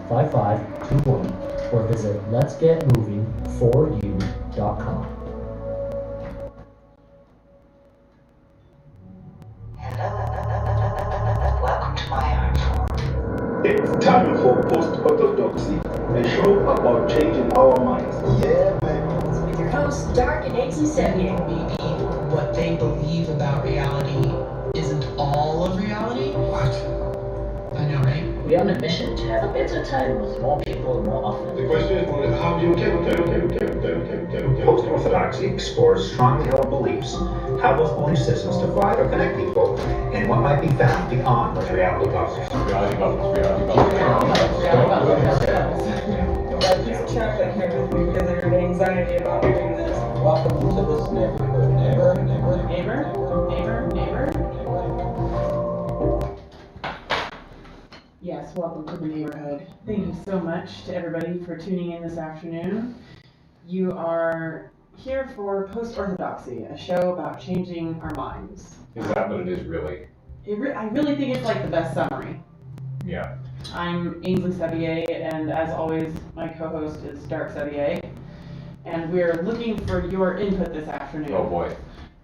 5521 or visit letsgetmoving4u.com. Welcome to my art form. It's time for Post-Orthodoxy, a show about changing our minds. Yeah, baby. With your hosts, Dark and Ainsley Sevier. Maybe what they believe about reality isn't all of reality? What? I know, right? We're on a mission to have a better time with more people more often. The question is, how do you get Post-Orthodoxy explores strongly held beliefs, how those belief systems divide or connect people, and what might be found beyond those reality bubbles. Reality bubbles. Just chocolate here with me because I have anxiety about doing this. Welcome to this neighborhood. Neighbor? Yes, welcome to the neighborhood. Thank you so much to everybody for tuning in this afternoon. You are here for Post-Orthodoxy, a show about changing our minds. Is that what it is, really? I really think it's like the best summary. Yeah. I'm Ainsley Sevier, and as always, my co-host is Dark Sevier. And we're looking for your input this afternoon. Oh boy.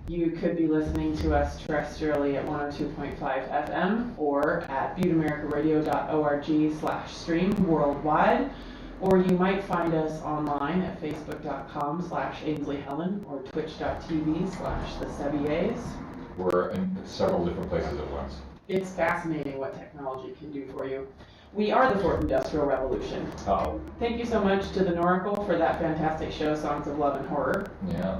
You could be listening to us terrestrially at 102.5 FM or at buttemamericaradio.org/stream worldwide, or you might find us online at facebook.com/AinsleyHelen or twitch.tv/theSeviers. We're in several different places at once. It's fascinating what technology can do for you. We are the fourth industrial revolution. Uh-oh. Thank you so much to the Noracle for that fantastic show, Songs of Love and Horror. Yeah.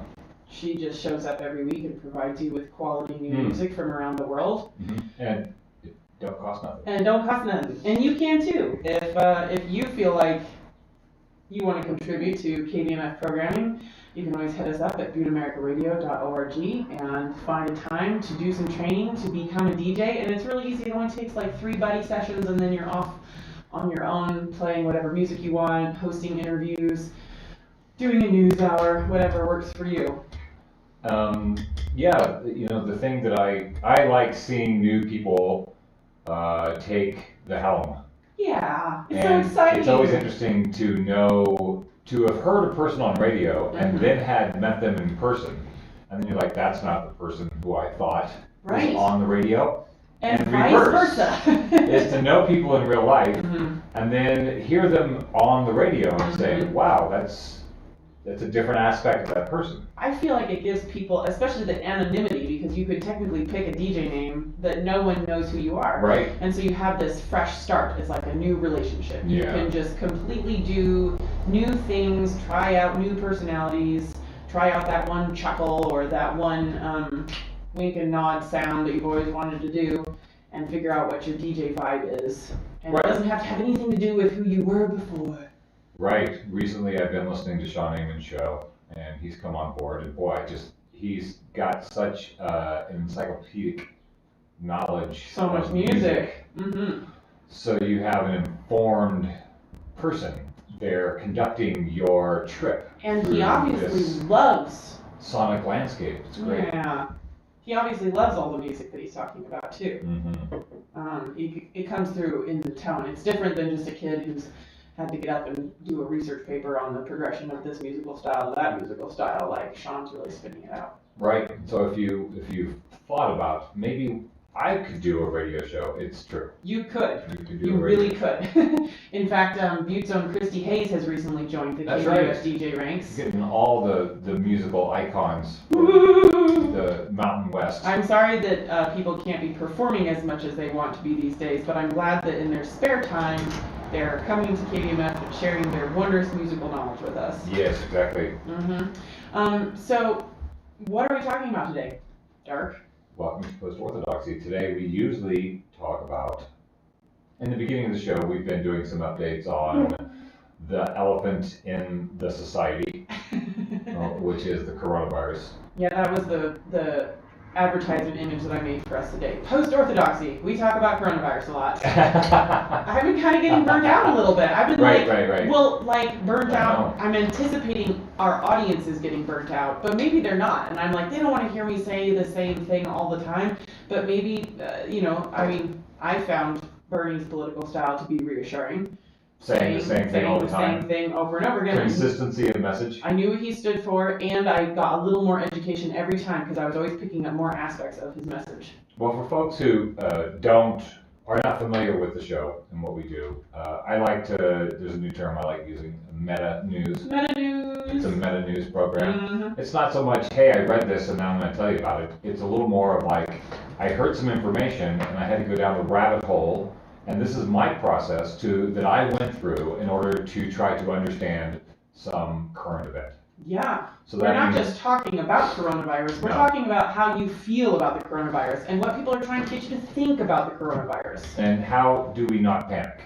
She just shows up every week and provides you with quality new music from around the world. Mm-hmm. And it don't cost nothing. And don't cost nothing. And you can too. If you feel like you want to contribute to KBMF programming, you can always hit us up at buttemamericaradio.org and find a time to do some training to become a DJ. And it's really easy. It only takes like 3 buddy sessions, and then you're off on your own, playing whatever music you want, hosting interviews, doing a news hour, whatever works for you. Yeah, you know, the thing that I like seeing new people take the helm. Yeah, it's And so exciting. it's always interesting to have heard a person on radio and then had met them in person. And then you're like, that's not the person who I thought was on the radio. And vice versa. Is to know people in real life and then hear them on the radio and say, wow, that's a different aspect of that person. I feel like it gives people, especially the anonymity, because you could technically pick a DJ name that no one knows who you are. Right. And so you have this fresh start. It's like a new relationship. You Yeah. can just completely do new things, try out new personalities, try out that one chuckle or that one wink and nod sound that you've always wanted to do, and figure out what your DJ vibe is. And Right. it doesn't have to have anything to do with who you were before. Right. Recently, I've been listening to Sean Eamon's show, and he's come on board, and boy, he's got such encyclopedic knowledge. So much of music. So you have an informed person there conducting your trip. And through he obviously this loves. sonic landscape. It's great. Yeah. He obviously loves all the music that he's talking about too. It comes through in the tone. It's different than just a kid who's had to get up and do a research paper on the progression of this musical style to that musical style. Like Sean's really spinning it out. Right. So if you thought about maybe I could do a radio show, it's true. You could. You could do You a radio really could. In fact, Butte's own Christy Hayes has recently joined the That's KBS right. DJ ranks. Getting all the musical icons of the Mountain West. I'm sorry that people can't be performing as much as they want to be these days, but I'm glad that in their spare time, they're coming to KBMF and sharing their wondrous musical knowledge with us. Yes, exactly. So, what are we talking about today, Dark? Welcome to Post-Orthodoxy. Today we usually talk about, in the beginning of the show, we've been doing some updates on the elephant in the society, which is the coronavirus. Yeah, that was the advertisement image that I made for us today. Post-Orthodoxy. We talk about coronavirus a lot. I've been kind of getting burnt out a little bit. I've been Right. burnt out. I'm anticipating our audience is getting burnt out, but maybe they're not. And I'm like, they don't want to hear me say the same thing all the time. But maybe, I found Bernie's political style to be reassuring. saying the same thing all the time. Same thing over and over again. Consistency of message. I knew what he stood for, and I got a little more education every time because I was always picking up more aspects of his message. Well, for folks who are not familiar with the show and what we do, there's a new term I like using, meta news. Meta news. It's a meta news program. It's not so much, hey, I read this and now I'm going to tell you about it. It's a little more of like, I heard some information and I had to go down the rabbit hole, and this is my process that I went through in order to try to understand some current event. Yeah. So we're not just talking about coronavirus, we're talking about how you feel about the coronavirus and what people are trying to get you to think about the coronavirus. And how do we not panic?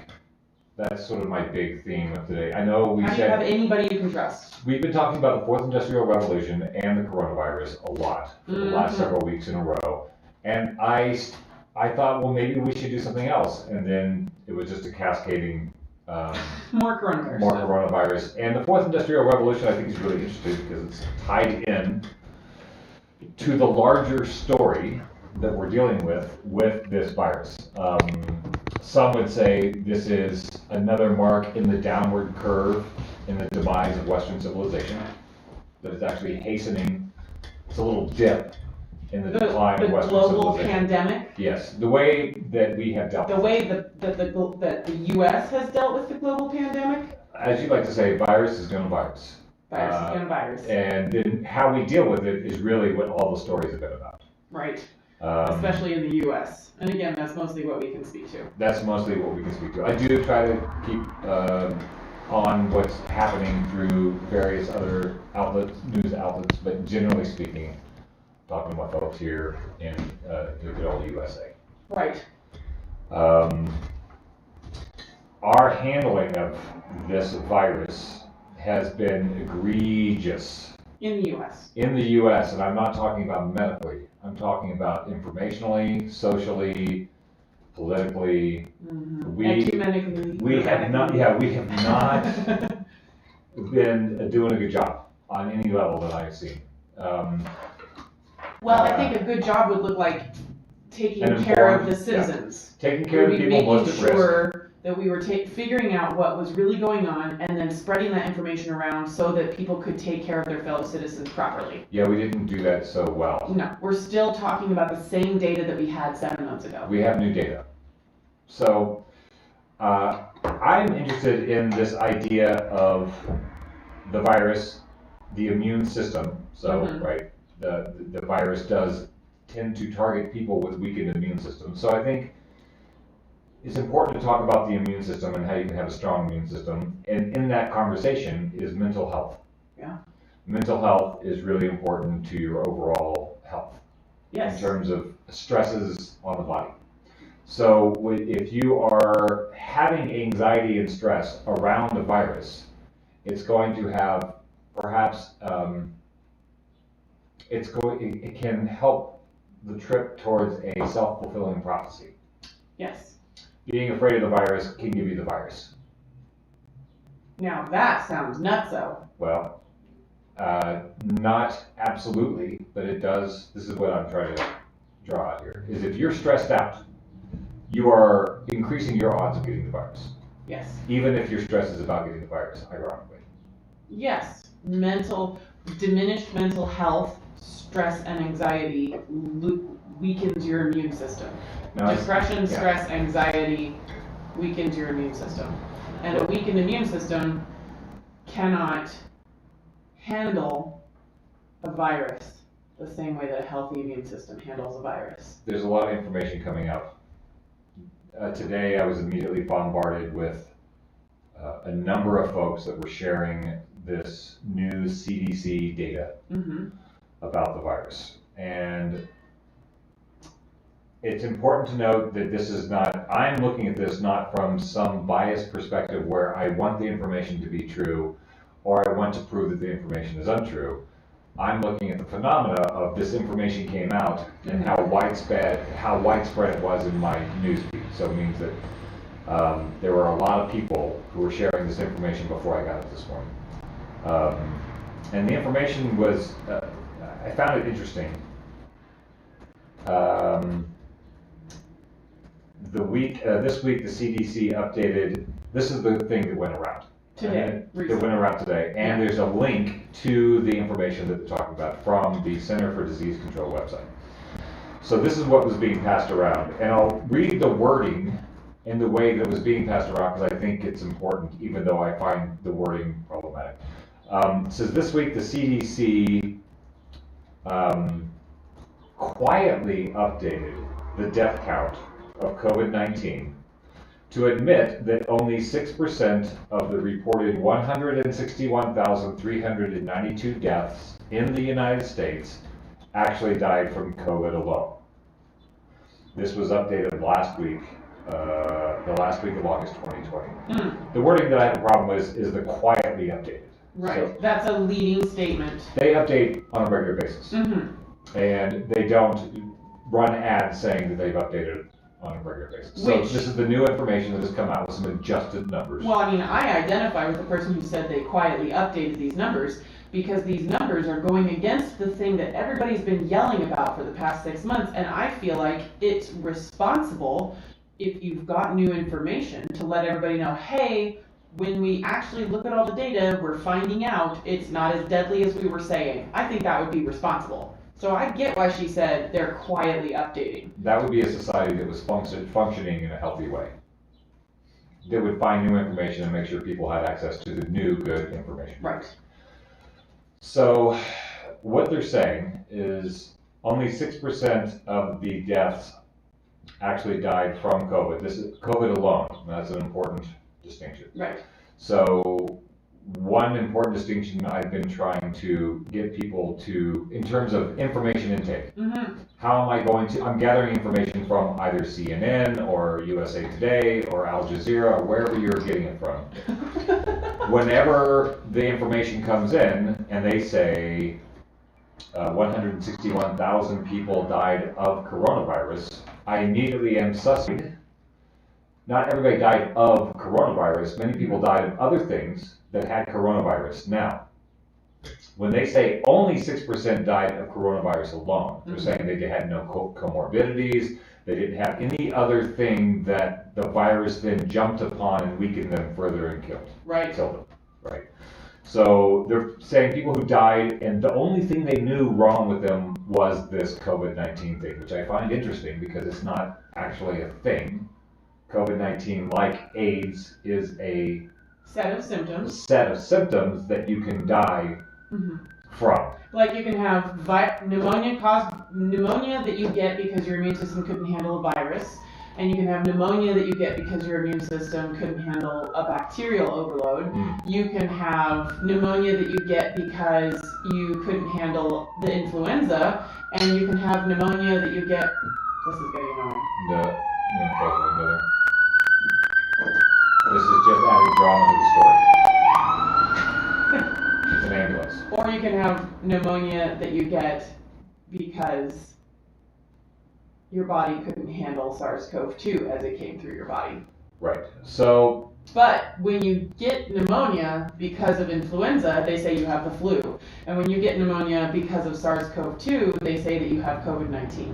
That's sort of my big theme of today. I know how do you have anybody you can trust? We've been talking about the Fourth Industrial Revolution and the coronavirus a lot for the last several weeks in a row. And I thought, well, maybe we should do something else. And then it was just a cascading more coronavirus. And the Fourth Industrial Revolution, I think, is really interesting because it's tied in to the larger story that we're dealing with this virus. Some would say this is another mark in the downward curve in the demise of Western civilization, that it's actually hastening. It's a little dip in the decline of Western civilization. The global pandemic? Yes, the way that we have dealt with it. The way that the U.S. has dealt with the global pandemic? As you like to say, virus is going to virus. Virus is going to virus. And then how we deal with it is really what all the stories have been about. Right. Especially in the U.S. And again, that's mostly what we can speak to. That's mostly what we can speak to. I do try to keep on what's happening through various other news outlets, but generally speaking, talking to my folks here in the good old USA. Right. Our handling of this virus has been egregious. In the U.S. In the U.S., and I'm not talking about medically. I'm talking about informationally, socially, politically. Ecumenically. We have not been doing a good job on any level that I've seen. Well, I think a good job would look like taking care of the citizens. Yeah. Taking care of the people most at risk. Sure that we were figuring out what was really going on and then spreading that information around so that people could take care of their fellow citizens properly. Yeah, we didn't do that so well. No, we're still talking about the same data that we had 7 months ago. We have new data. So I'm interested in this idea of the virus, the immune system. So, right, the virus does tend to target people with weakened immune systems. So I think it's important to talk about the immune system and how you can have a strong immune system. And in that conversation is mental health. Yeah. Mental health is really important to your overall health. Yes. In terms of stresses on the body. So if you are having anxiety and stress around the virus, it's going to have perhaps it can help the trip towards a self-fulfilling prophecy. Yes. Being afraid of the virus can give you the virus. Now that sounds nutso. Well, not absolutely, but it does. This is what I'm trying to draw out here, is if you're stressed out, you are increasing your odds of getting the virus. Yes. Even if your stress is about getting the virus, ironically. Yes. Diminished mental health, stress, and anxiety weakens your immune system. Now, depression, stress, anxiety weakens your immune system. And a weakened immune system cannot handle a virus the same way that a healthy immune system handles a virus. There's a lot of information coming out. Today I was immediately bombarded with a number of folks that were sharing this new CDC data about the virus. And it's important to note that this is not, I'm looking at this not from some biased perspective where I want the information to be true or I want to prove that the information is untrue. I'm looking at the phenomena of this information came out and how widespread it was in my news feed. So it means that there were a lot of people who were sharing this information before I got it this morning. And the information was, I found it interesting. This week the CDC updated, This is the thing that went around. Today, That went around today. And there's a link to the information that they're talking about from the Center for Disease Control website. So this is what was being passed around. And I'll read the wording in the way that it was being passed around because I think it's important, even though I find the wording problematic. It says this week the CDC quietly updated the death count of COVID-19 to admit that only 6% of the reported 161,392 deaths in the United States actually died from COVID alone. This was updated last week, the last week of August 2020. The wording that I have a problem with is the quietly updated. Right, So that's a leading statement. they update on a regular basis. And they don't run ads saying that they've updated on a regular basis. So Which- this is the new information that has come out with some adjusted numbers. Well, I mean, I identify with the person who said they quietly updated these numbers because these numbers are going against the thing that everybody's been yelling about for the past 6 months, and I feel like it's responsible if you've got new information to let everybody know, hey, when we actually look at all the data, we're finding out it's not as deadly as we were saying. I think that would be responsible. So I get why she said they're quietly updating. That would be a society that was functioning in a healthy way. That would find new information and make sure people had access to the new good information. Right. So what they're saying is only 6% of the deaths actually died from COVID. This is COVID alone. That's an important distinction. Right. So one important distinction I've been trying to get people to, in terms of information intake, how am I going to, I'm gathering information from either CNN or USA Today or Al Jazeera or wherever you're getting it from. Whenever the information comes in and they say 161,000 people died of coronavirus, I immediately am suspect. Not everybody died of coronavirus. Many people died of other things that had coronavirus. Now, when they say only 6% died of coronavirus alone, they're saying they had no comorbidities, they didn't have any other thing that the virus then jumped upon and weakened them further and killed them. Right. So they're saying people who died, and the only thing they knew wrong with them was this COVID-19 thing, which I find interesting because it's not actually a thing. COVID-19, like AIDS, is a Set of symptoms. That you can die from. Like you can have pneumonia that you get because your immune system couldn't handle a virus, and you can have pneumonia that you get because your immune system couldn't handle a bacterial overload. You can have pneumonia that you get because you couldn't handle the influenza, and you can have pneumonia that you get. This is getting annoying. This is just adding drama to the story. It's an ambulance. Or you can have pneumonia that you get because your body couldn't handle SARS-CoV-2 as it came through your body. Right. So. But when you get pneumonia because of influenza, they say you have the flu. And when you get pneumonia because of SARS-CoV-2, they say that you have COVID-19.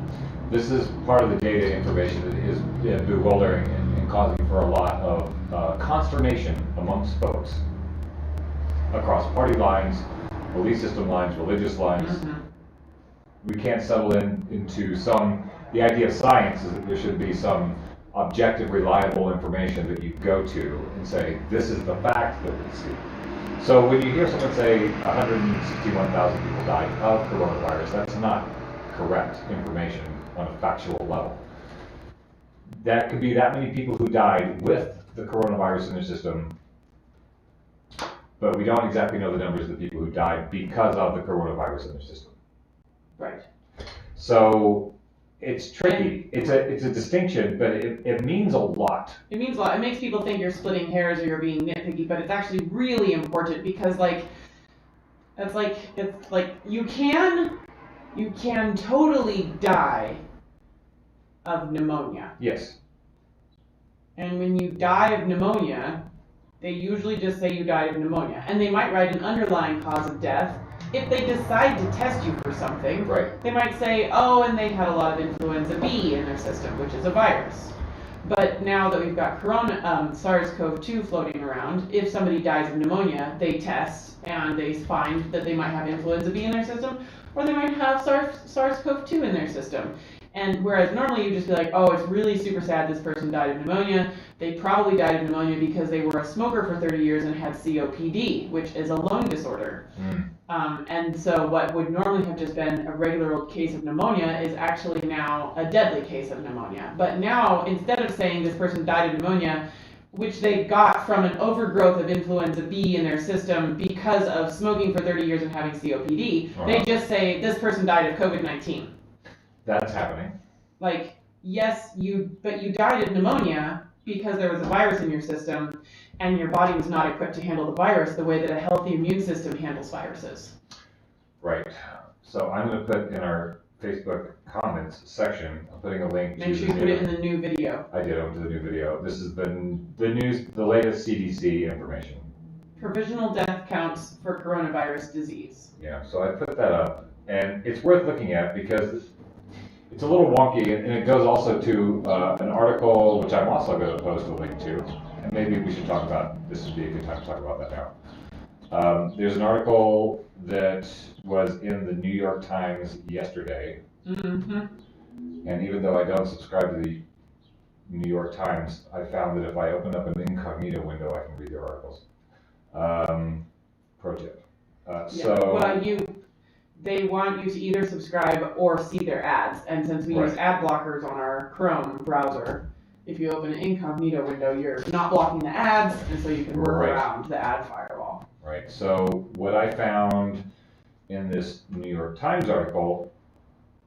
This is part of the data information that is bewildering and causing for a lot of consternation amongst folks across party lines, belief system lines, religious lines. We can't settle into the idea of science is that there should be some objective, reliable information that you go to and say, this is the fact that we see. So when you hear someone say 161,000 people died of coronavirus, that's not correct information on a factual level. That could be that many people who died with the coronavirus in their system, but we don't exactly know the numbers of the people who died because of the coronavirus in their system. Right. So it's tricky. It's a distinction, but it means a lot. It means a lot. It makes people think you're splitting hairs or you're being nitpicky, but it's actually really important because it's like you can totally die of pneumonia. Yes. And when you die of pneumonia, they usually just say you died of pneumonia. And they might write an underlying cause of death. If they decide to test you for something, right, they might say, oh, and they had a lot of influenza B in their system, which is a virus. But now that we've got SARS-CoV-2 floating around, if somebody dies of pneumonia, they test and they find that they might have influenza B in their system, or they might have SARS-CoV-2 in their system. And whereas normally you just be like, oh, it's really super sad this person died of pneumonia. They probably died of pneumonia because they were a smoker for 30 years and had COPD, which is a lung disorder. And so what would normally have just been a regular old case of pneumonia is actually now a deadly case of pneumonia. But now, instead of saying this person died of pneumonia, which they got from an overgrowth of influenza B in their system because of smoking for 30 years and having COPD, they just say this person died of COVID-19. That's happening. Like, yes, but you died of pneumonia because there was a virus in your system and your body was not equipped to handle the virus the way that a healthy immune system handles viruses. Right. So I'm going to put in our Facebook comments section, I'm putting a link to Make sure you put it in the new video. I did, I went to the new video. This is the news, the latest CDC information. Provisional death counts for coronavirus disease. Yeah, so I put that up, and it's worth looking at because it's a little wonky, and it goes also to an article which I'm also going to post a link to, and maybe we should talk about, this would be a good time to talk about that now. There's an article that was in the New York Times yesterday, and even though I don't subscribe to the New York Times, I found that if I open up an incognito window, I can read their articles. Pro tip. They want you to either subscribe or see their ads, and since we use ad blockers on our Chrome browser, if you open an incognito window, you're not blocking the ads, and so you can work around the ad firewall. Right. So what I found in this New York Times article,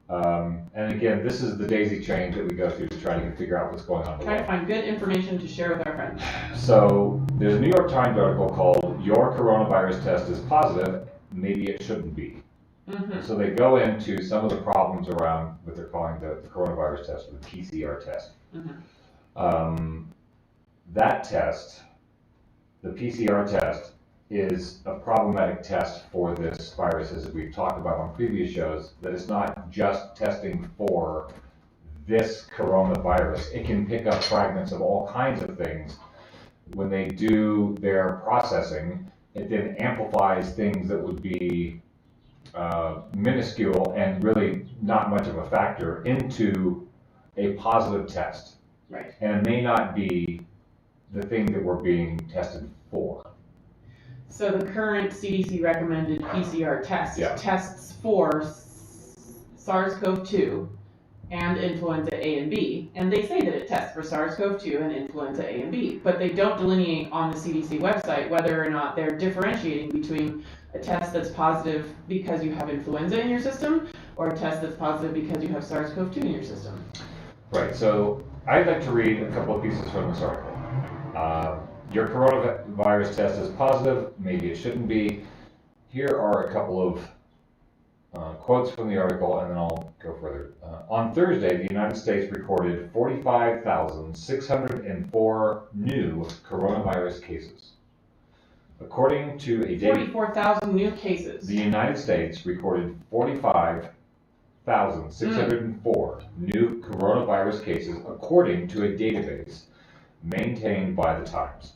and again, this is the daisy chain that we go through to try to figure out what's going on. Try to find good information to share with our friends. So there's a New York Times article called "Your Coronavirus Test is Positive, Maybe It Shouldn't Be." So they go into some of the problems around what they're calling the coronavirus test, or the PCR test. That test, the PCR test, is a problematic test for this virus, as we've talked about on previous shows, that it's not just testing for this coronavirus. It can pick up fragments of all kinds of things. When they do their processing, it then amplifies things that would be minuscule and really not much of a factor into a positive test. Right. And it may not be the thing that we're being tested for. So the current CDC recommended PCR test tests for SARS-CoV-2 and influenza A and B, and they say that it tests for SARS-CoV-2 and influenza A and B, but they don't delineate on the CDC website whether or not they're differentiating between a test that's positive because you have influenza in your system or a test that's positive because you have SARS-CoV-2 in your system. Right, so I'd like to read a couple of pieces from this article. Your coronavirus test is positive, maybe it shouldn't be. Here are a couple of quotes from the article, and then I'll go further. On Thursday, the United States recorded 45,604 new coronavirus cases. According to a 44,000 new cases. The United States recorded 45,604 new coronavirus cases, according to a database maintained by the Times.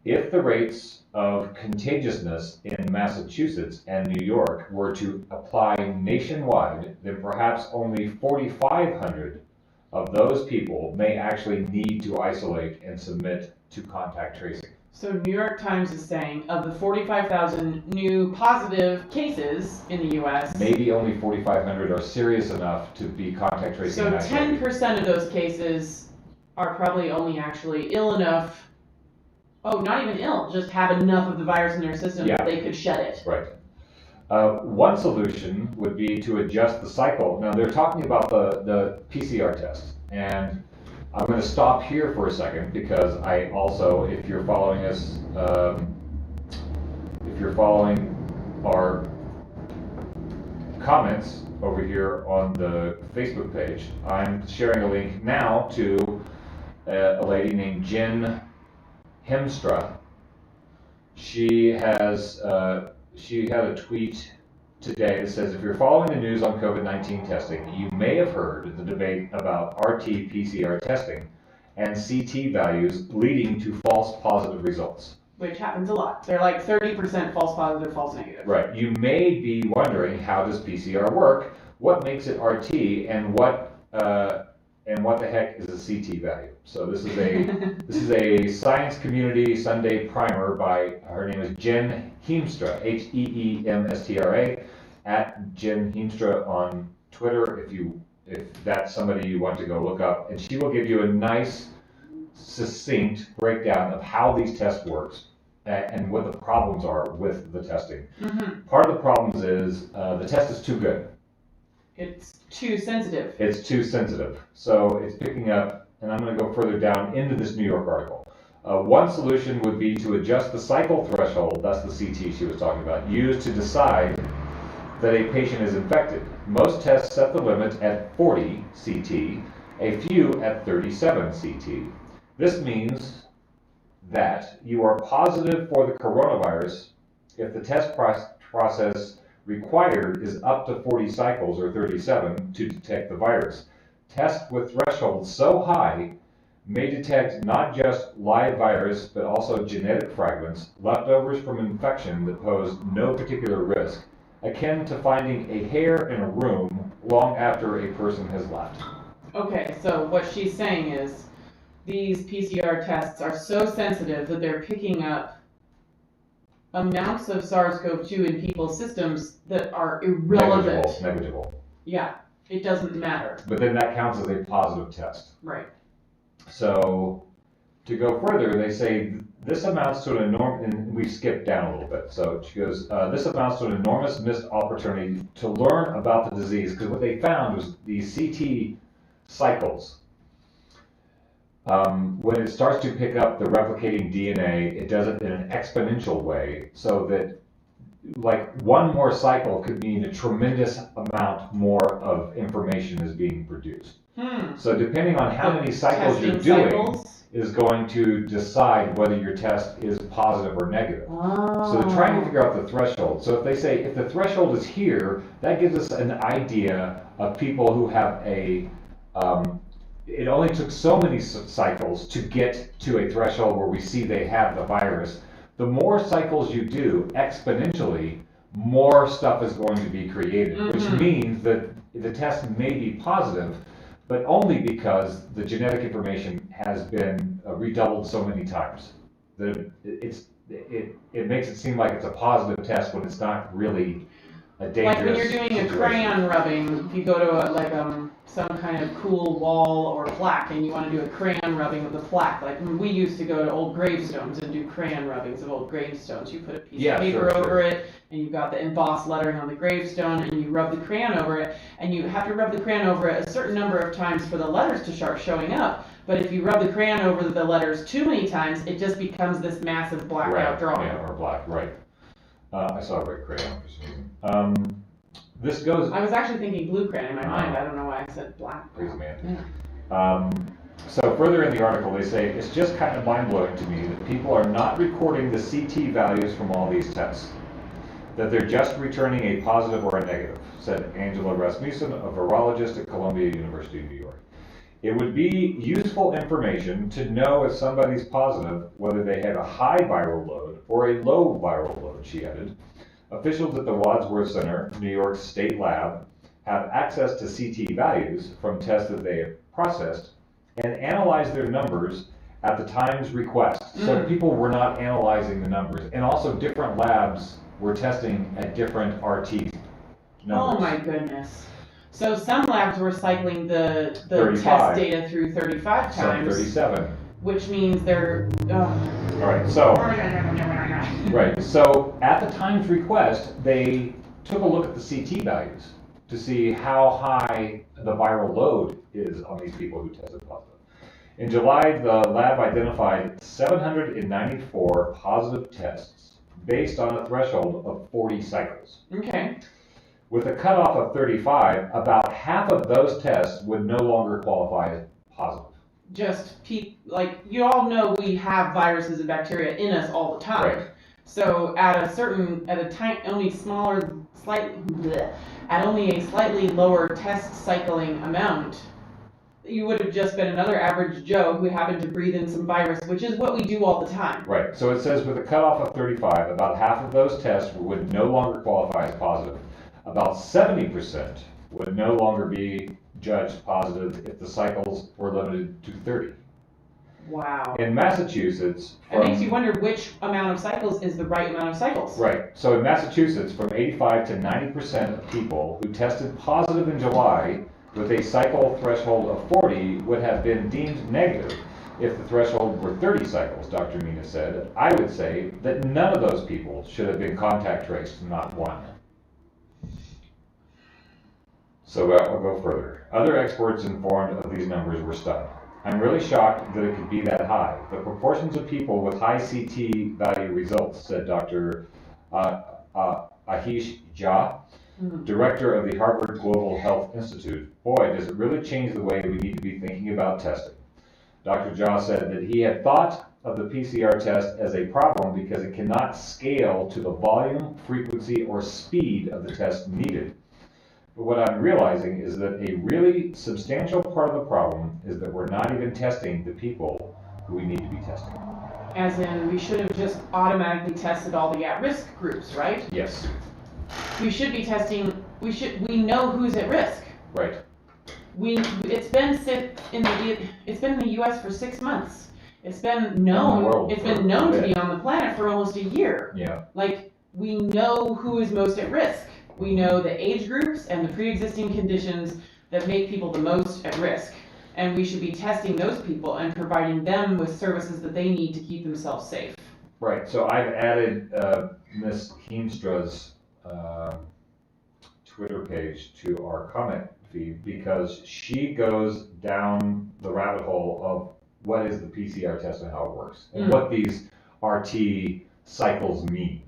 If the rates of contagiousness in Massachusetts and New York were to apply nationwide, then perhaps only 4,500 of those people may actually need to isolate and submit to contact tracing. So New York Times is saying of the 45,000 new positive cases in the U.S., maybe only 4,500 are serious enough to be contact tracing. So 10% of those cases are probably only actually ill enough. Oh, not even ill, just have enough of the virus in their system that they could shed it. Right. One solution would be to adjust the cycle. Now, they're talking about the PCR test, and I'm going to stop here for a second because I also, if you're following us, if you're following our comments over here on the Facebook page, I'm sharing a link now to a lady named Jen Hemstra. She had a tweet today that says, if you're following the news on COVID-19 testing, you may have heard the debate about RT-PCR testing and CT values leading to false positive results. Which happens a lot. They're like 30% false positive, false negative. Right. You may be wondering, how does PCR work? What makes it RT, and what the heck is a CT value? So this is a Science Community Sunday primer by, her name is Jen Heemstra, Heemstra, at Jen Heemstra on Twitter, if that's somebody you want to go look up, and she will give you a nice, succinct breakdown of how these tests works and what the problems are with the testing. Part of the problems is the test is too good. It's too sensitive. It's too sensitive. So it's picking up, and I'm going to go further down into this New York article. One solution would be to adjust the cycle threshold, that's the CT she was talking about, used to decide that a patient is infected. Most tests set the limit at 40 CT, a few at 37 CT. This means that you are positive for the coronavirus if the test process required is up to 40 cycles or 37 to detect the virus. Tests with thresholds so high may detect not just live virus, but also genetic fragments, leftovers from infection that pose no particular risk, akin to finding a hair in a room long after a person has left. Okay, so what she's saying is these PCR tests are so sensitive that they're picking up amounts of SARS-CoV-2 in people's systems that are irrelevant. Negligible. Yeah, it doesn't matter. But then that counts as a positive test. Right. So to go further, they say this amounts to an enormous, and we skip down a little bit. So she goes, this amounts to an enormous missed opportunity to learn about the disease, because what they found was these CT cycles. When it starts to pick up the replicating DNA, it does it in an exponential way, so that like one more cycle could mean a tremendous amount more of information is being produced. So depending on how many cycles you're doing is going to decide whether your test is positive or negative. So they're trying to figure out the threshold. So if they say, if the threshold is here, that gives us an idea of people who have a, it only took so many cycles to get to a threshold where we see they have the virus. The more cycles you do exponentially, more stuff is going to be created, which means that the test may be positive, but only because the genetic information has been redoubled so many times. That it makes it seem like it's a positive test when it's not really a dangerous Like when you're doing situation. a crayon rubbing, if you go to some kind of cool wall or plaque and you want to do a crayon rubbing of the plaque, like we used to go to old gravestones and do crayon rubbings of old gravestones. You put a piece of paper over it, and you've got the embossed lettering on the gravestone, and you rub the crayon over it, and you have to rub the crayon over it a certain number of times for the letters to start showing up. But if you rub the crayon over the letters too many times, it just becomes this massive blacked out drawing. Yeah, or black, right. I saw a red crayon for some reason. This goes... I was actually thinking blue crayon in my mind. I don't know why I said black. Crazy man. Yeah. So further in the article, they say, it's just kind of mind-blowing to me that people are not recording the CT values from all these tests. That they're just returning a positive or a negative, said Angela Rasmussen, a virologist at Columbia University, New York. It would be useful information to know if somebody's positive, whether they have a high viral load or a low viral load, she added. Officials at the Wadsworth Center, New York's state lab, have access to CT values from tests that they have processed and analyze their numbers at the time's request. So people were not analyzing the numbers. And also different labs were testing at different RT numbers. Oh my goodness. So some labs were cycling the 35. test data through 35 Some times. 37. Which means they're... All right, so... Right, so at the time's request, they took a look at the CT values to see how high the viral load is on these people who tested positive. In July, the lab identified 794 positive tests based on a threshold of 40 cycles. Okay. With a cutoff of 35, about half of those tests would no longer qualify as positive. Just like you all know, we have viruses and bacteria in us all the time. Right. So at a only a slightly lower test cycling amount, you would have just been another average Joe who happened to breathe in some virus, which is what we do all the time. Right. So it says with a cutoff of 35, about half of those tests would no longer qualify as positive. About 70% would no longer be judged positive if the cycles were limited to 30. Wow. In Massachusetts, It makes you wonder which amount of cycles is the right amount of cycles. Right. So in Massachusetts, from 85 to 90% of people who tested positive in July with a cycle threshold of 40 would have been deemed negative if the threshold were 30 cycles, Dr. Mina said. I would say that none of those people should have been contact traced, not one. So I'll go further. Other experts informed of these numbers were stunned. I'm really shocked that it could be that high. The proportions of people with high CT value results, said Dr. Ahish Jha, director of the Harvard Global Health Institute. Boy, does it really change the way we need to be thinking about testing. Dr. Jha said that he had thought of the PCR test as a problem because it cannot scale to the volume, frequency, or speed of the test needed. But what I'm realizing is that a really substantial part of the problem is that we're not even testing the people who we need to be testing. As in, we should have just automatically tested all the at-risk groups, right? Yes. We should be testing, we know who's at risk. Right. It's been in the US for 6 months. It's been known, to be on the planet for almost a year. Yeah. Like, we know who is most at risk. We know the age groups and the pre-existing conditions that make people the most at risk. And we should be testing those people and providing them with services that they need to keep themselves safe. Right, so I've added Ms. Heenstra's Twitter page to our comment feed because she goes down the rabbit hole of what is the PCR test and how it works and what these RT cycles mean.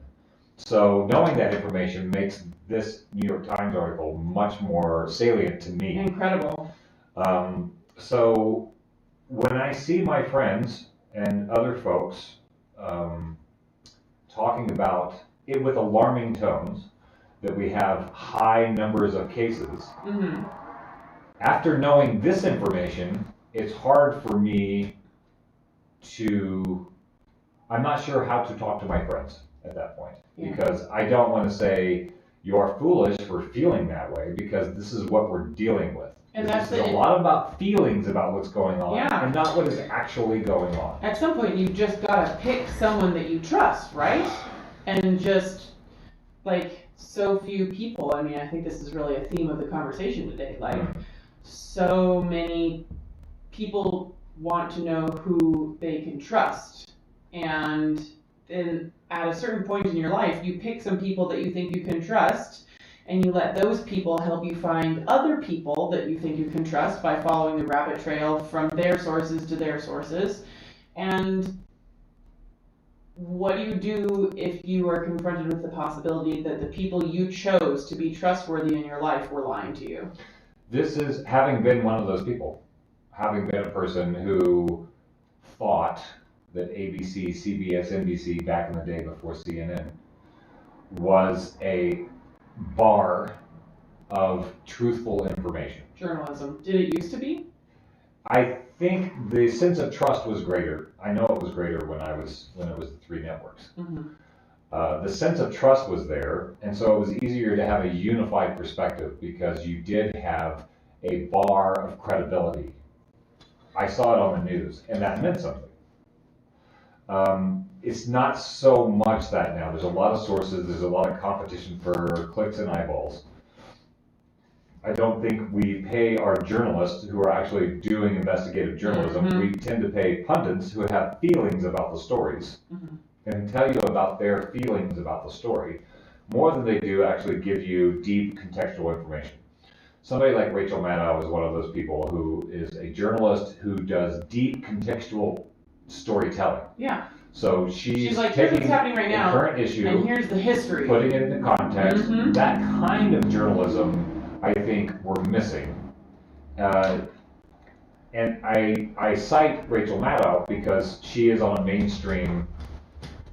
So knowing that information makes this New York Times article much more salient to me. Incredible. So when I see my friends and other folks talking about it with alarming tones, that we have high numbers of cases, after knowing this information, it's hard for me I'm not sure how to talk to my friends at that point. Because I don't want to say you're foolish for feeling that way because this is what we're dealing with. And this is a lot about feelings about what's going on and not what is actually going on. At some point, you've just got to pick someone that you trust, right? And just, like, so few people, I mean, I think this is really a theme of the conversation today. Like, so many people want to know who they can trust. And then at a certain point in your life, you pick some people that you think you can trust, and you let those people help you find other people that you think you can trust by following the rabbit trail from their sources to their sources. And what do you do if you are confronted with the possibility that the people you chose to be trustworthy in your life were lying to you? This is having been one of those people, having been a person who thought that ABC, CBS, NBC back in the day before CNN was a bar of truthful information. Journalism. Did it used to be? I think the sense of trust was greater. I know it was greater when it was the three networks. The sense of trust was there, and so it was easier to have a unified perspective because you did have a bar of credibility. I saw it on the news, and that meant something. It's not so much that now. There's a lot of sources, there's a lot of competition for clicks and eyeballs. I don't think we pay our journalists who are actually doing investigative journalism. We tend to pay pundits who have feelings about the stories and tell you about their feelings about the story more than they do actually give you deep contextual information. Somebody like Rachel Maddow is one of those people who is a journalist who does deep contextual storytelling. Yeah. So she's like, here's taking what's happening right now, the current issue, and here's the history, putting it into context. That kind of journalism, I think, we're missing. And I cite Rachel Maddow because she is on a mainstream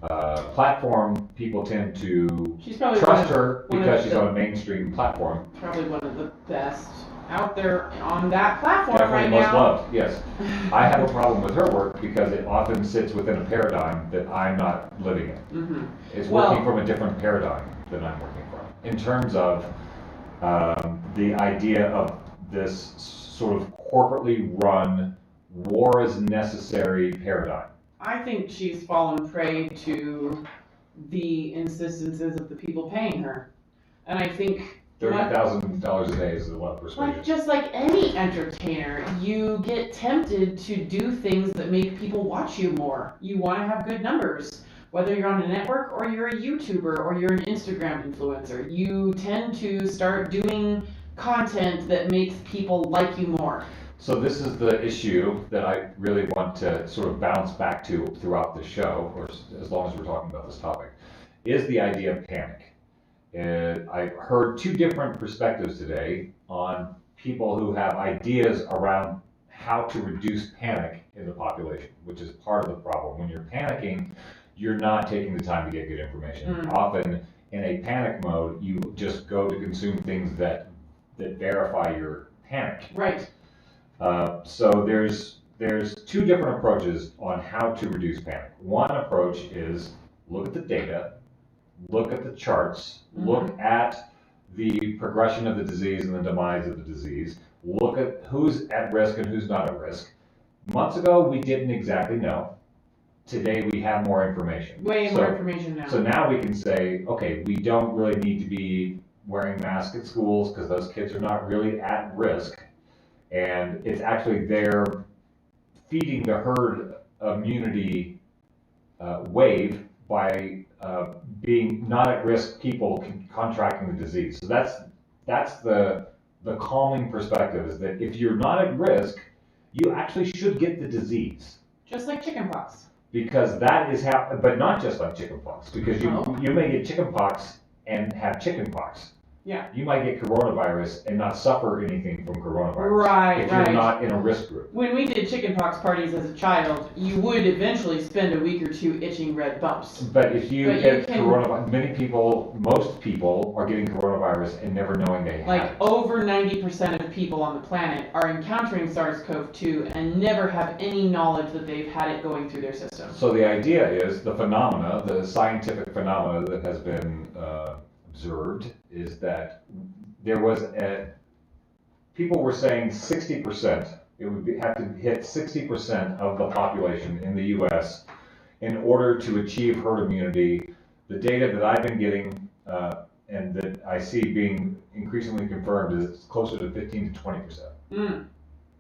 platform. People tend to trust her because she's on a mainstream platform. Probably one of the best out there on that platform Definitely right most now. loved, yes. I have a problem with her work because it often sits within a paradigm that I'm not living in. Mm-hmm. It's Well- working from a different paradigm than I'm working from. In terms of the idea of this sort of corporately run, war is necessary paradigm. I think she's fallen prey to the insistences of the people paying her. And I think $30,000 a day is a lot of persuasion. like just like any entertainer, you get tempted to do things that make people watch you more. You want to have good numbers. Whether you're on a network or you're a YouTuber or you're an Instagram influencer, you tend to start doing content that makes people like you more. So this is the issue that I really want to sort of bounce back to throughout the show, or as long as we're talking about this topic, is the idea of panic. I heard two different perspectives today on people who have ideas around how to reduce panic in the population, which is part of the problem. When you're panicking, you're not taking the time to get good information. Often in a panic mode, you just go to consume things that verify your panic. Right. So there's two different approaches on how to reduce panic. One approach is look at the data, look at the charts, look at the progression of the disease and the demise of the disease, look at who's at risk and who's not at risk. Months ago, we didn't exactly know. Today, we have more information. Way more information now. So now we can say, okay, we don't really need to be wearing masks at schools because those kids are not really at risk. And it's actually they're feeding the herd immunity wave by being not at risk people contracting the disease. So that's the calming perspective, is that if you're not at risk, you actually should get the disease. Just like chickenpox. Because that is how, but not just like chickenpox, because you may get chickenpox and have chickenpox. Yeah. You might get coronavirus and not suffer anything from coronavirus. Right, if you're right. not in a risk group. When we did chickenpox parties as a child, you would eventually spend a week or two itching red bumps. But if you get coronavirus, most people are getting coronavirus and never knowing they have it. Over 90% of people on the planet are encountering SARS-CoV-2 and never have any knowledge that they've had it going through their system. So the idea is the phenomena, the scientific phenomena that has been observed, is that there was people were saying 60%, it would have to hit 60% of the population in the US in order to achieve herd immunity. The data that I've been getting and that I see being increasingly confirmed is closer to 15 to 20%.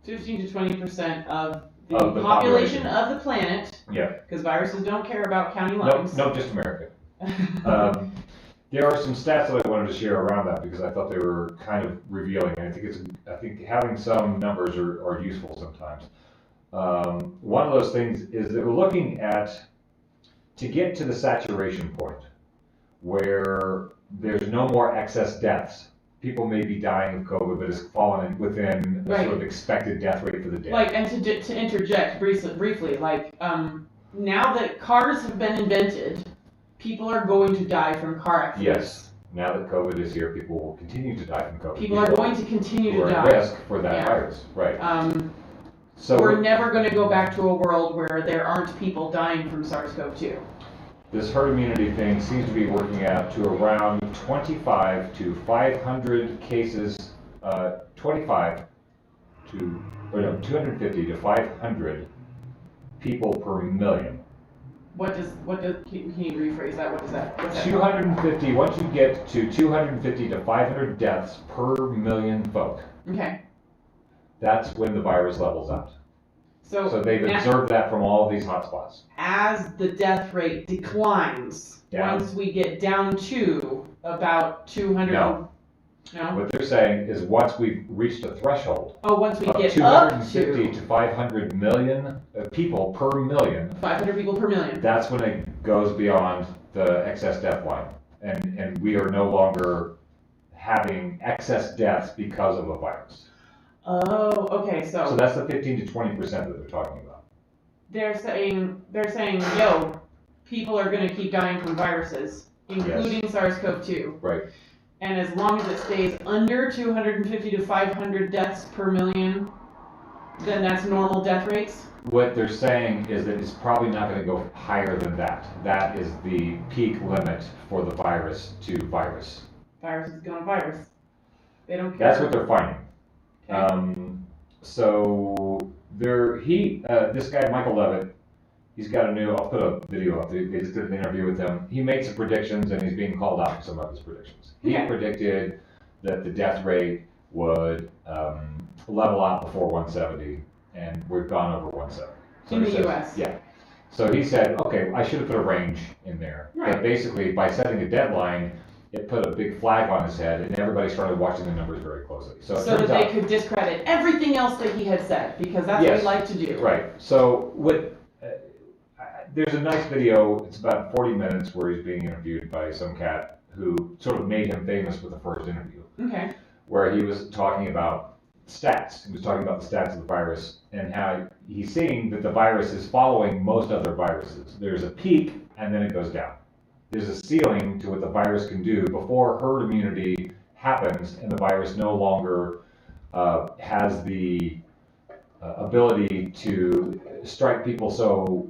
15 to 20% of the population of the planet. Yeah. Because viruses don't care about county lines. No, just America. There are some stats that I wanted to share around that because I thought they were kind of revealing. And I think having some numbers are useful sometimes. One of those things is that we're looking at, to get to the saturation point where there's no more excess deaths. People may be dying of COVID, but it's fallen within a sort of expected death rate for the day. And to interject briefly, now that cars have been invented, people are going to die from car accidents. Yes. Now that COVID is here, people will continue to die from COVID. People are going to continue to die. Who are at risk for that virus, right? So we're never going to go back to a world where there aren't people dying from SARS-CoV-2. This herd immunity thing seems to be working out to around 25 to 500 cases, 250 to 500 people per million. Can you rephrase that? What is that? What's that? 250, once you get to 250 to 500 deaths per million folk. Okay. That's when the virus levels out. So they've observed that from all of these hotspots. As the death rate declines, once we get down to about 200. No. What they're saying is once we've reached a threshold once we of get 250 to 500 million people per million. 500 people per million. That's when it goes beyond the excess death line. And we are no longer having excess deaths because of a virus. Oh, okay. So that's the 15 to 20% that they're talking about. They're saying, yo, people are going to keep dying from viruses, including SARS-CoV-2. Right. And as long as it stays under 250 to 500 deaths per million, then that's normal death rates? What they're saying is that it's probably not going to go higher than that. That is the peak limit for the virus to virus. Virus is going to virus. They don't care. That's what they're finding. Okay. So this guy, Michael Levitt, he's got a new, I'll put a video up, they just did an interview with him. He made some predictions and he's being called out for some of his predictions. He Okay. predicted that the death rate would level out before 170, and we've gone over 170. So In he the says- US. Yeah. So he said, okay, I should have put a range in there. Right. But basically, by setting a deadline, it put a big flag on his head, and everybody started watching the numbers very closely. So, it So that turns they out, could discredit everything else that he had said, because that's what Yes. we like to do. right. So there's a nice video. It's about 40 minutes where he's being interviewed by some cat who sort of made him famous with the first interview, Okay. where he was talking about stats. He was talking about the stats of the virus and how he's seeing that the virus is following most other viruses. There's a peak and then it goes down. There's a ceiling to what the virus can do before herd immunity happens and the virus no longer has the ability to strike people so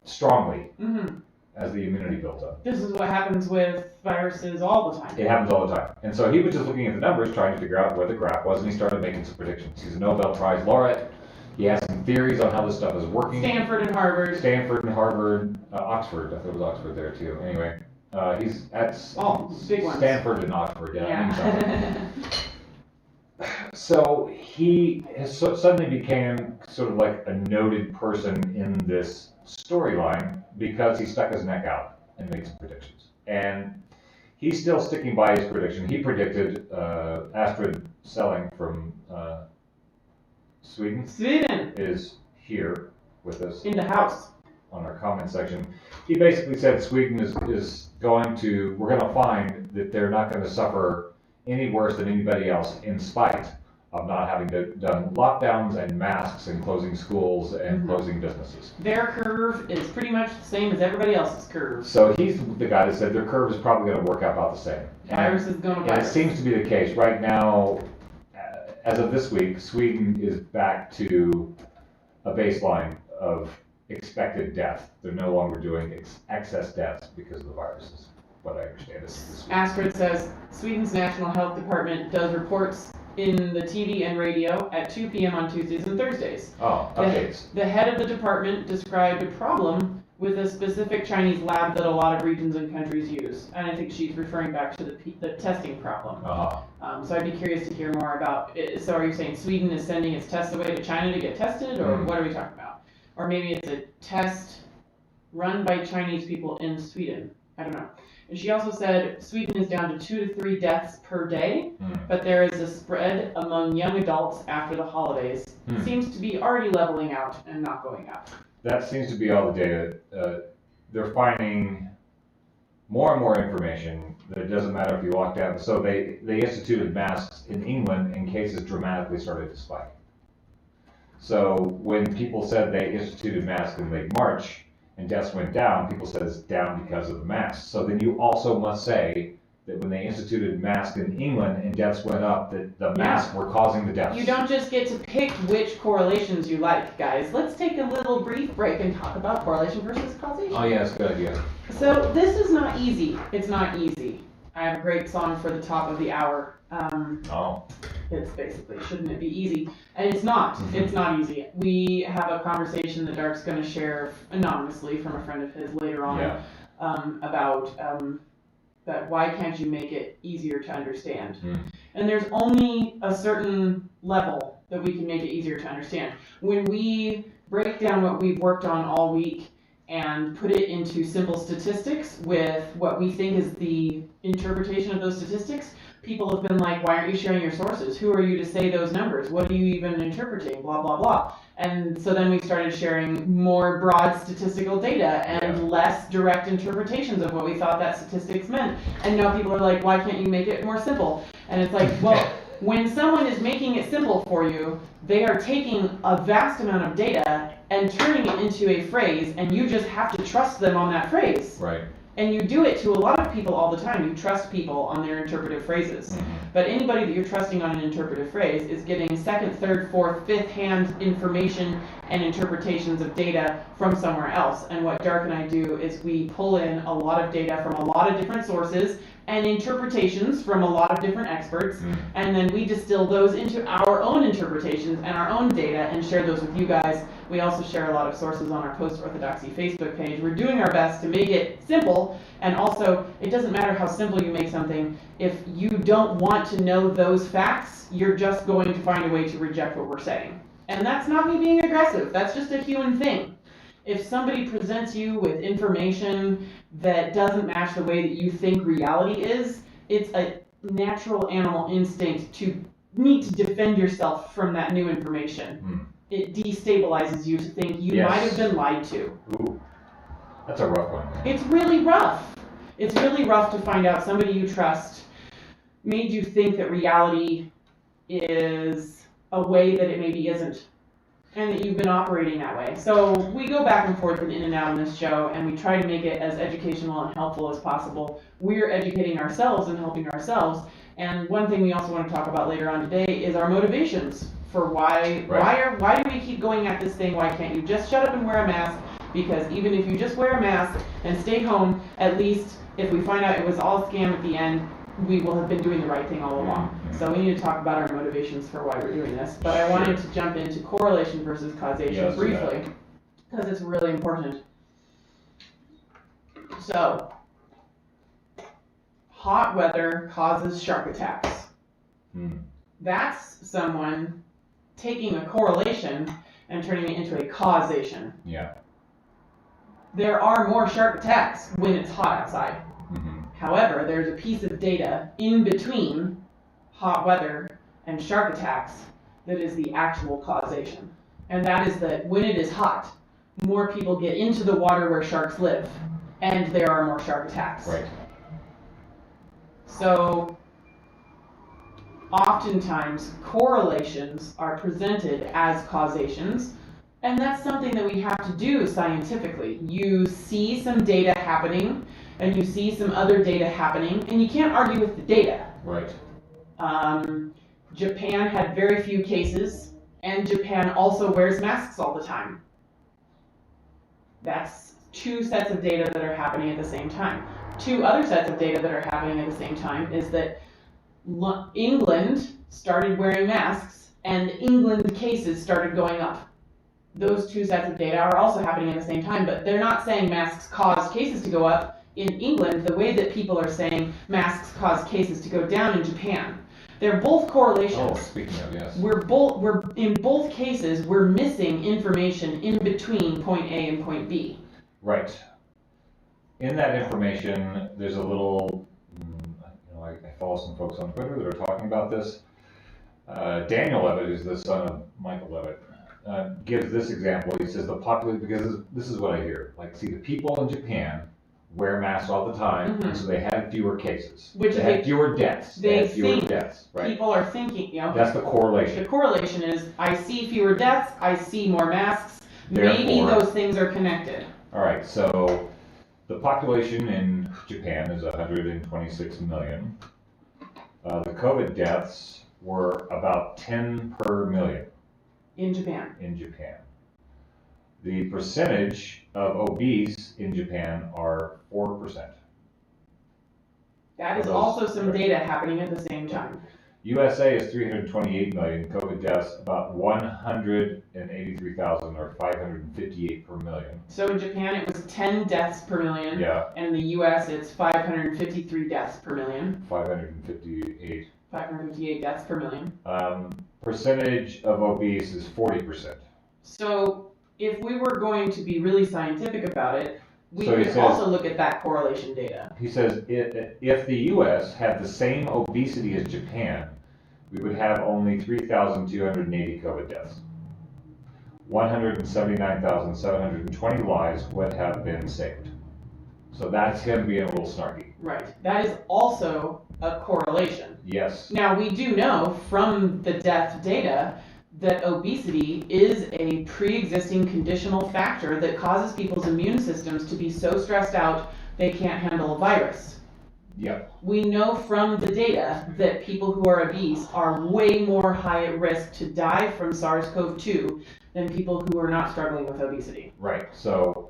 strongly Mm-hmm. as the immunity builds up. This is what happens with viruses all the time. It happens all the time. And so he was just looking at the numbers, trying to figure out where the graph was, and he started making some predictions. He's a Nobel Prize laureate. He has some theories on how this stuff is working. Stanford and Harvard. Stanford and Harvard, Oxford. I thought it was Oxford there too. Anyway, he's at Big ones. Stanford and Oxford. Yeah. I mean something. Yeah. So he suddenly became sort of like a noted person in this storyline because he stuck his neck out and made some predictions. And he's still sticking by his prediction. He predicted Astrid Selling from Sweden Sweden. is here with us In the house. on our comment section. He basically said Sweden is going to, we're going to find that they're not going to suffer any worse than anybody else in spite of not having done lockdowns and masks and closing schools and closing businesses. Their curve is pretty much the same as everybody else's curve. So he's the guy that said their curve is probably going to work out about the same. Virus is going to And it virus. seems to be the case. Right now, as of this week, Sweden is back to a baseline of expected death. They're no longer doing excess deaths because of the viruses. What I understand is this week. Astrid says Sweden's National Health Department does reports in the TV and radio at 2 p.m. on Tuesdays and Thursdays. Oh, updates. The head of the department described a problem with a specific Chinese lab that a lot of regions and countries use. And I think she's referring back to the testing problem. So I'd be curious to hear more about it. So are you saying Sweden is sending its tests away to China to get tested, or what are we talking about? Or maybe it's a test run by Chinese people in Sweden. I don't know. And she also said Sweden is down to 2 to 3 deaths per day, but there is a spread among young adults after the holidays. Seems to be already leveling out and not going up. That seems to be all the data. They're finding more and more information that it doesn't matter if you lock down. So they instituted masks in England and cases dramatically started to spike. So when people said they instituted masks in late March and deaths went down, people said it's down because of the masks. So then you also must say that when they instituted masks in England and deaths went up, that the masks were causing the deaths. You don't just get to pick which correlations you like, guys. Let's take a little brief break and talk about correlation versus causation. Oh yeah, that's a good idea. So this is not easy. It's not easy. I have a great song for the top of the hour. It's basically, shouldn't it be easy? And it's not. It's not easy. We have a conversation that Dark's going to share anonymously from a friend of his later on about that why can't you make it easier to understand? And there's only a certain level that we can make it easier to understand. When we break down what we've worked on all week and put it into simple statistics with what we think is the interpretation of those statistics, people have been like, why aren't you sharing your sources? Who are you to say those numbers? What are you even interpreting? Blah, blah, blah. And so then we started sharing more broad statistical data and less direct interpretations of what we thought that statistics meant. And now people are like, why can't you make it more simple? And it's like, well, when someone is making it simple for you, they are taking a vast amount of data and turning it into a phrase, and you just have to trust them on that phrase. Right. And you do it to a lot of people all the time. You trust people on their interpretive phrases. But anybody that you're trusting on an interpretive phrase is getting second, third, fourth, fifth hand information and interpretations of data from somewhere else. And what Dark and I do is we pull in a lot of data from a lot of different sources and interpretations from a lot of different experts, and then we distill those into our own interpretations and our own data and share those with you guys. We also share a lot of sources on our Post-Orthodoxy Facebook page. We're doing our best to make it simple, and also it doesn't matter how simple you make something. If you don't want to know those facts, you're just going to find a way to reject what we're saying. And that's not me being aggressive, that's just a human thing. If somebody presents you with information that doesn't match the way that you think reality is, it's a natural animal instinct to need to defend yourself from that new information. It destabilizes you to think you might have been lied to. Ooh, that's a rough one. It's really rough. It's really rough to find out somebody you trust made you think that reality is a way that it maybe isn't, and that you've been operating that way. So we go back and forth and in and out on this show, and we try to make it as educational and helpful as possible. We're educating ourselves and helping ourselves. And one thing we also want to talk about later on today is our motivations for why do we keep going at this thing? Why can't you just shut up and wear a mask? Because even if you just wear a mask and stay home, at least if we find out it was all a scam at the end, we will have been doing the right thing all along. So we need to talk about our motivations for why we're doing this. But I wanted to jump into correlation versus causation briefly, because it's really important. So, hot weather causes shark attacks. That's someone taking a correlation and turning it into a causation. Yeah. There are more shark attacks when it's hot outside. However, there's a piece of data in between hot weather and shark attacks that is the actual causation. And that is that when it is hot, more people get into the water where sharks live, and there are more shark attacks. Right. So, oftentimes, correlations are presented as causations, and that's something that we have to do scientifically. You see some data happening, and you see some other data happening, and you can't argue with the data. Right. Japan had very few cases, and Japan also wears masks all the time. That's two sets of data that are happening at the same time. Two other sets of data that are happening at the same time is that England started wearing masks, and England cases started going up. Those two sets of data are also happening at the same time, but they're not saying masks cause cases to go up in England the way that people are saying masks cause cases to go down in Japan. They're both correlations. Oh, speaking of, yes. We're in both cases, we're missing information in between point A and point B. Right. In that information, there's a little, I follow some folks on Twitter that are talking about this. Daniel Levitt, who's the son of Michael Levitt, gives this example. He says because this is what I hear. Like, see, the people in Japan wear masks all the time, and so they had fewer cases. Which they had fewer deaths. They had fewer deaths, right? People are thinking, That's the correlation. The correlation is, I see fewer deaths, I see more masks, maybe Therefore, those things are connected. All right, so the population in Japan is 126 million. The COVID deaths were about 10 per million. In Japan. In Japan. The percentage of obese in Japan are 4%. That is also some data happening at the same time. USA is 328 million. COVID deaths about 183,000 or 558 per million. So in Japan it was 10 deaths per million. Yeah. And in the US it's 553 deaths per million. 558. 558 deaths per million. Percentage of obese is 40%. So if we were going to be really scientific about it, we could also look at that correlation data. He says if the U.S. had the same obesity as Japan, we would have only 3,280 COVID deaths. 179,720 lives would have been saved. So that's going to be a little snarky. Right. That is also a correlation. Yes. Now, we do know from the death data that obesity is a pre-existing conditional factor that causes people's immune systems to be so stressed out they can't handle a virus. Yep. We know from the data that people who are obese are way more high at risk to die from SARS-CoV-2 than people who are not struggling with obesity. Right. So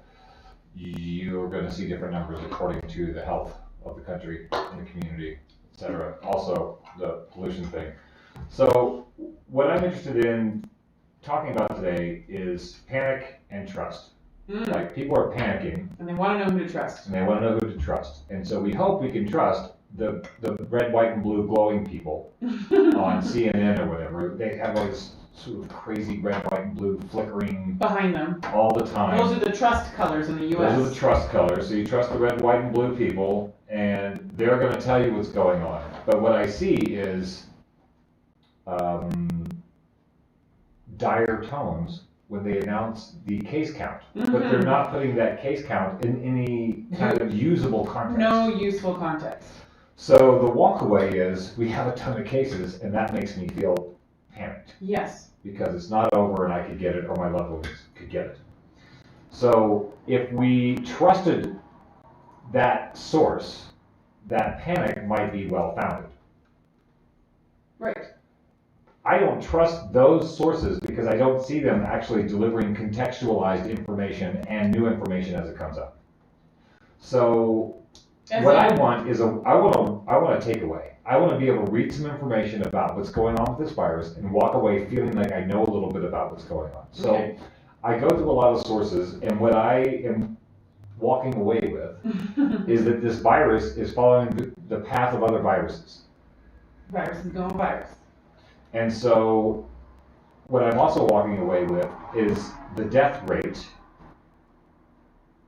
you're going to see different numbers according to the health of the country and the community, etc. Also, the pollution thing. So what I'm interested in talking about today is panic and trust. Like, people are panicking. And they want to know who to trust. And they want to know who to trust. And so we hope we can trust the red, white, and blue glowing people on CNN or whatever. They have all this sort of crazy red, white, and blue flickering behind them all the time. Those are the trust colors in the U.S. Those are the trust colors. So you trust the red, white, and blue people, and they're going to tell you what's going on. But what I see is dire tones when they announce the case count, but they're not putting that case count in any kind of usable context. No useful context. So the walkaway is, we have a ton of cases, and that makes me feel panicked. Yes. Because it's not over and I could get it, or my loved ones could get it. So if we trusted that source, that panic might be well-founded. Right. I don't trust those sources because I don't see them actually delivering contextualized information and new information as it comes up. So what I want is I want a takeaway. I want to be able to read some information about what's going on with this virus and walk away feeling like I know a little bit about what's going on. So I go through a lot of sources, and what I am walking away with is that this virus is following the path of other viruses. Virus is going virus. And so what I'm also walking away with is the death rate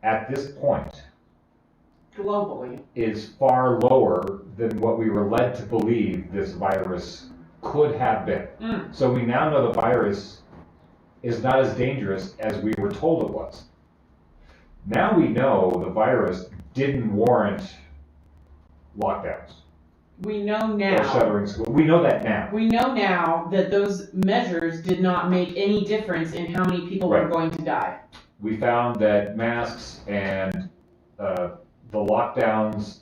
at this point globally is far lower than what we were led to believe this virus could have been. So we now know the virus is not as dangerous as we were told it was. Now we know the virus didn't warrant lockdowns. We know now. Or shuttering school. We know that now. We know now that those measures did not make any difference in how many people were going to die. We found that masks and the lockdowns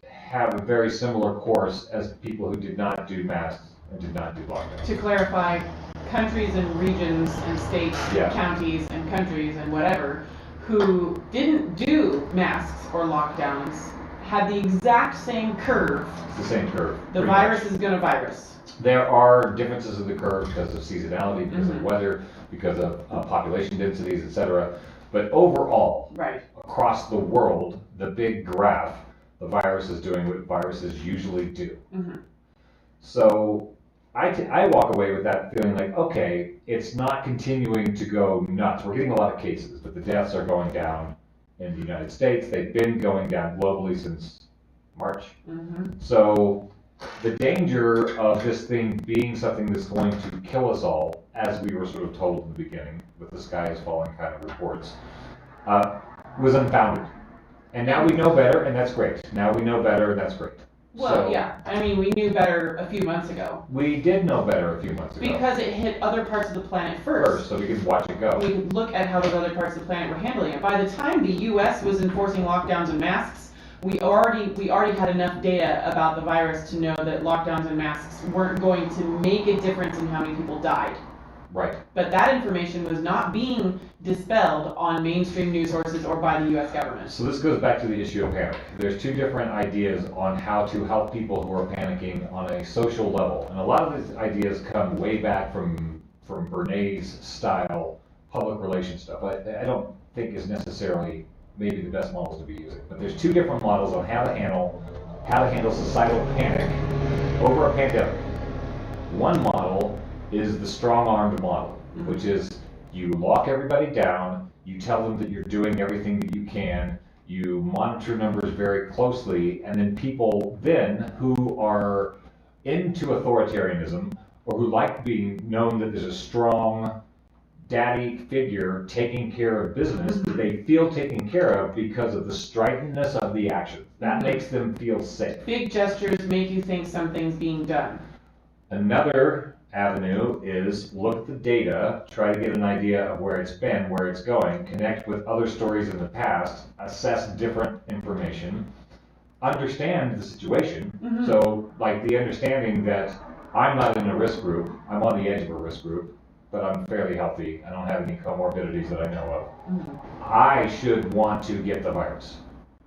have a very similar course as people who did not do masks and did not do lockdowns. To clarify, countries and regions and states, counties and countries and whatever, who didn't do masks or lockdowns had the exact same curve. It's the same curve. The virus is going to virus. There are differences in the curve because of seasonality, because of weather, because of population densities, etc. But overall, across the world, the big graph, the virus is doing what viruses usually do. So I walk away with that feeling like, okay, it's not continuing to go nuts. We're getting a lot of cases, but the deaths are going down in the United States. They've been going down globally since March. So the danger of this thing being something that's going to kill us all, as we were sort of told in the beginning, with the sky is falling kind of reports, was unfounded. And now we know better, and that's great. Now we know better, and that's great. Well, yeah. I mean, we knew better a few months ago. We did know better a few months ago. Because it hit other parts of the planet first. So we could watch it go. We could look at how those other parts of the planet were handling it. By the time the U.S. was enforcing lockdowns and masks, we already had enough data about the virus to know that lockdowns and masks weren't going to make a difference in how many people died. Right. But that information was not being dispelled on mainstream news sources or by the U.S. government. So this goes back to the issue of panic. There's two different ideas on how to help people who are panicking on a social level. And a lot of these ideas come way back from Bernays style public relations stuff. I don't think is necessarily maybe the best models to be using. But there's two different models on how to handle societal panic over a pandemic. One model is the strong-armed model, which is you lock everybody down, you tell them that you're doing everything that you can, you monitor numbers very closely, and then people who are into authoritarianism or who like being known that there's a strong daddy figure taking care of business, that they feel taken care of because of the stridentness of the action. That makes them feel safe. Big gestures make you think something's being done. Another avenue is look at the data, try to get an idea of where it's been, where it's going, connect with other stories in the past, assess different information, understand the situation. Mhm. So, like the understanding that I'm not in a risk group, I'm on the edge of a risk group, but I'm fairly healthy. I don't have any comorbidities that I know of. Mhm. I should want to get the virus.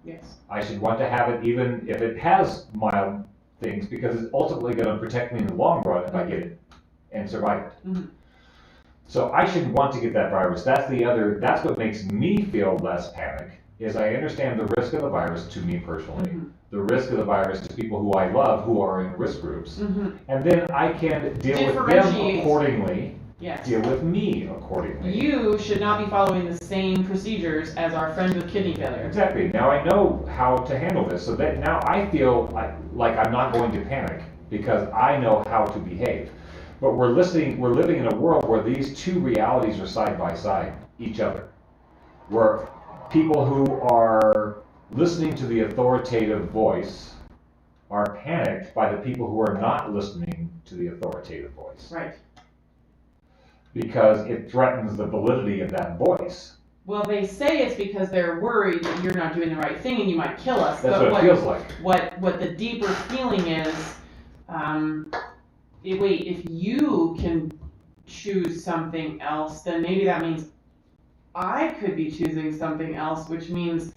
Yes. I should want to have it even if it has mild things, because it's ultimately going to protect me in the long run if I get it and survive it. Mhm. So I should want to get that virus. That's what makes me feel less panic, is I understand the risk of the virus to me personally, Mhm. the risk of the virus to people who I love who are in risk groups, Mhm. and then I can deal with them Differentiate. accordingly, Yes. deal with me accordingly. You should not be following the same procedures as our friend with kidney failure. Exactly. Now I know how to handle this, so that now I feel like I'm not going to panic because I know how to behave. But we're living in a world where these two realities are side by side each other, where people who are listening to the authoritative voice are panicked by the people who are not listening to the authoritative voice, Right. because it threatens the validity of that voice. Well, they say it's because they're worried that you're not doing the right thing and you might kill us. That's but what it feels like. What the deeper feeling is, wait, if you can choose something else, then maybe that means I could be choosing something else, which means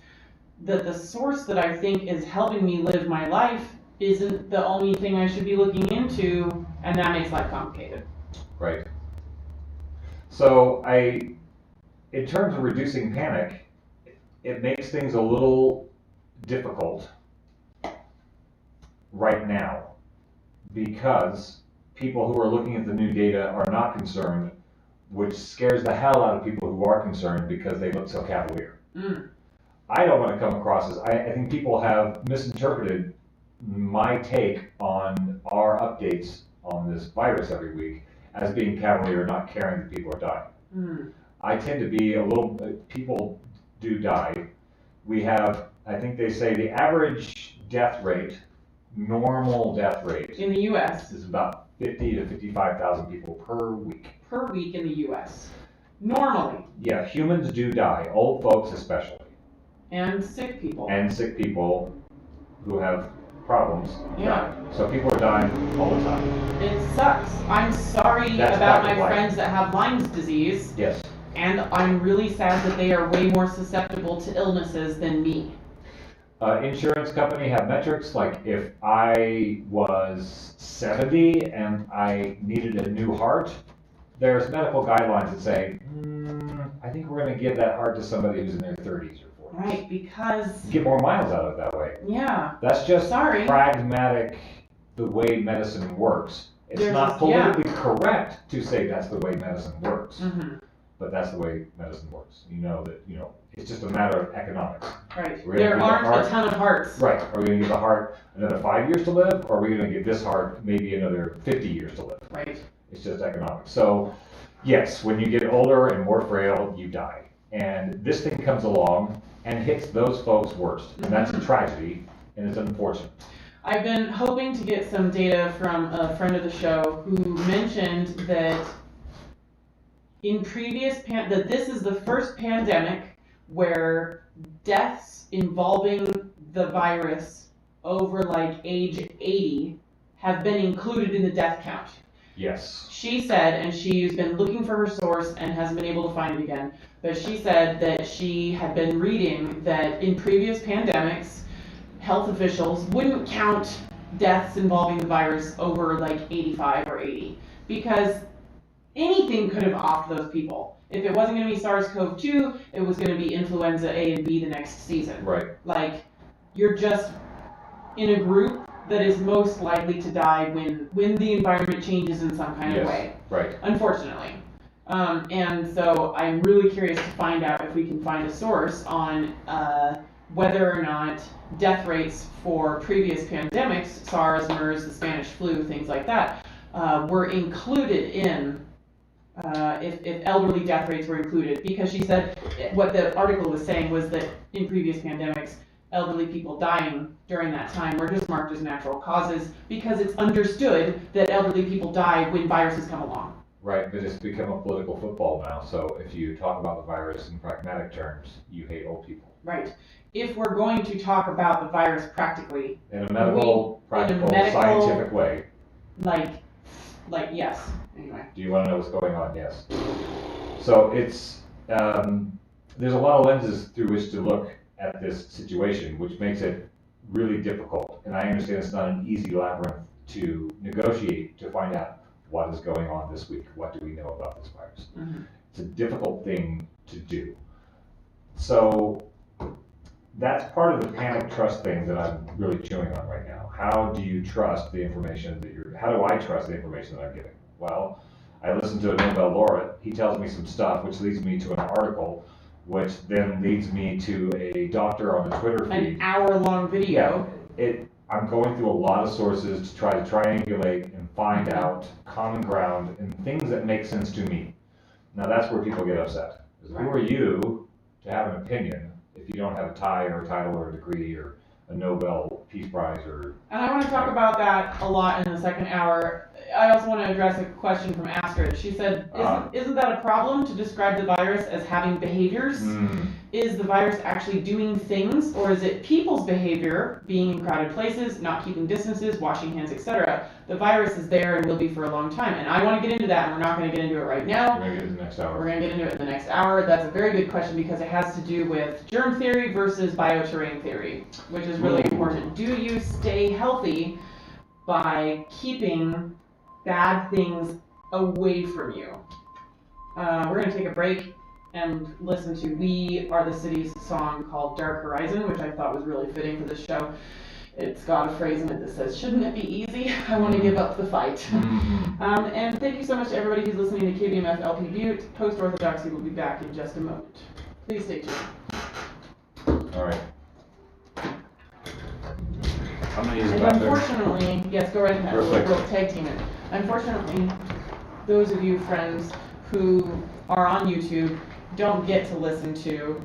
that the source that I think is helping me live my life isn't the only thing I should be looking into, and that makes life complicated. Right. So in terms of reducing panic, it makes things a little difficult right now because people who are looking at the new data are not concerned, which scares the hell out of people who are concerned because they look so cavalier. Mm. I don't want to come across as, I think people have misinterpreted my take on our updates on this virus every week as being cavalier, not caring that people are dying. Mm. I tend to be people do die. We have, I think they say the average death rate, normal death rate, In the U.S. is about 50 to 55,000 people per week. per week in the U.S. Normally, Yeah, humans do die, old folks especially, and sick people. and sick people who have problems. Yeah. die. So people are dying all the time. It sucks. I'm sorry That's about part my of life. friends that have Lyme's disease, Yes. and I'm really sad that they are way more susceptible to illnesses than me. Insurance company have metrics, like if I was 70 and I needed a new heart, there's medical guidelines that say, I think we're going to give that heart to somebody who's in their 30s or 40s. Right, because, Get more miles out of it that way. yeah, That's just Sorry. pragmatic, the way medicine works. It's There's not just- yeah. politically correct to say that's the way medicine works, hmm but that's the way medicine works. You know that, it's just a matter of economics. right. We're gonna There give the aren't heart- a ton of hearts. Right, are we gonna give the heart another 5 years to live, or are we gonna give this heart maybe another 50 years to live? Right. It's just economics. So, yes, when you get older and more frail, you die. And this thing comes along and hits those folks worst. And that's a tragedy, and it's unfortunate. I've been hoping to get some data from a friend of the show who mentioned that in previous that this is the first pandemic where deaths involving the virus over like age 80 have been included in the death count. Yes. She said, and she's been looking for her source and hasn't been able to find it again, but she said that she had been reading that in previous pandemics, health officials wouldn't count deaths involving the virus over like 85 or 80 because anything could have offed those people. If it wasn't going to be SARS-CoV-2, it was going to be influenza A and B the next season. Right. Like, you're just in a group that is most likely to die when the environment changes in some kind of way, Right. unfortunately. And so I'm really curious to find out if we can find a source on whether or not death rates for previous pandemics, SARS, MERS, the Spanish flu, things like that, were included in, if elderly death rates were included. Because she said, what the article was saying was that in previous pandemics, elderly people dying during that time were just marked as natural causes because it's understood that elderly people die when viruses come along. Right, but it's become a political football now, so if you talk about the virus in pragmatic terms, you hate old people. Right. If we're going to talk about the virus practically, In a medical, practical, medical- scientific way. like yes. Anyway. Do you want to know what's going on? Yes. So it's, there's a lot of lenses through which to look at this situation, which makes it really difficult. And I understand it's not an easy labyrinth to negotiate to find out what is going on this week. What do we know about this virus? Mm-hmm. It's a difficult thing to do. So that's part of the panic trust thing that I'm really chewing on right now. How do you trust the information that how do I trust the information that I'm giving? Well, I listened to a Nobel laureate. He tells me some stuff, which leads me to an article, which then leads me to a doctor on a Twitter feed. An hour-long video. Yeah, I'm going through a lot of sources to try to triangulate and find out common ground and things that make sense to me. Now that's where people get upset. Who are you to have an opinion if you don't have a tie or a title or a degree or a Nobel Peace Prize or... And I want to talk about that a lot in the second hour. I also want to address a question from Astrid. She said, isn't that a problem to describe the virus as having behaviors? Is the virus actually doing things, or is it people's behavior, being in crowded places, not keeping distances, washing hands, etc.? The virus is there and will be for a long time. And I want to get into that, and we're not going to get into it right now. We're going to get into the next hour. We're going to get into it in the next hour. That's a very good question because it has to do with germ theory versus bioterrain theory, which is really important. Do you stay healthy by keeping bad things away from you? We're going to take a break and listen to We Are the City's song called Dark Horizon, which I thought was really fitting for this show. It's got a phrase in it that says, shouldn't it be easy? I want to give up the fight. And thank you so much to everybody who's listening to KBMF LP Butte. Post-Orthodoxy will be back in just a moment. Please stay tuned. All right. I'm going to use the And bathroom. unfortunately, yes, go right ahead. Perfect. We'll tag team it. Unfortunately, those of you friends who are on YouTube don't get to listen to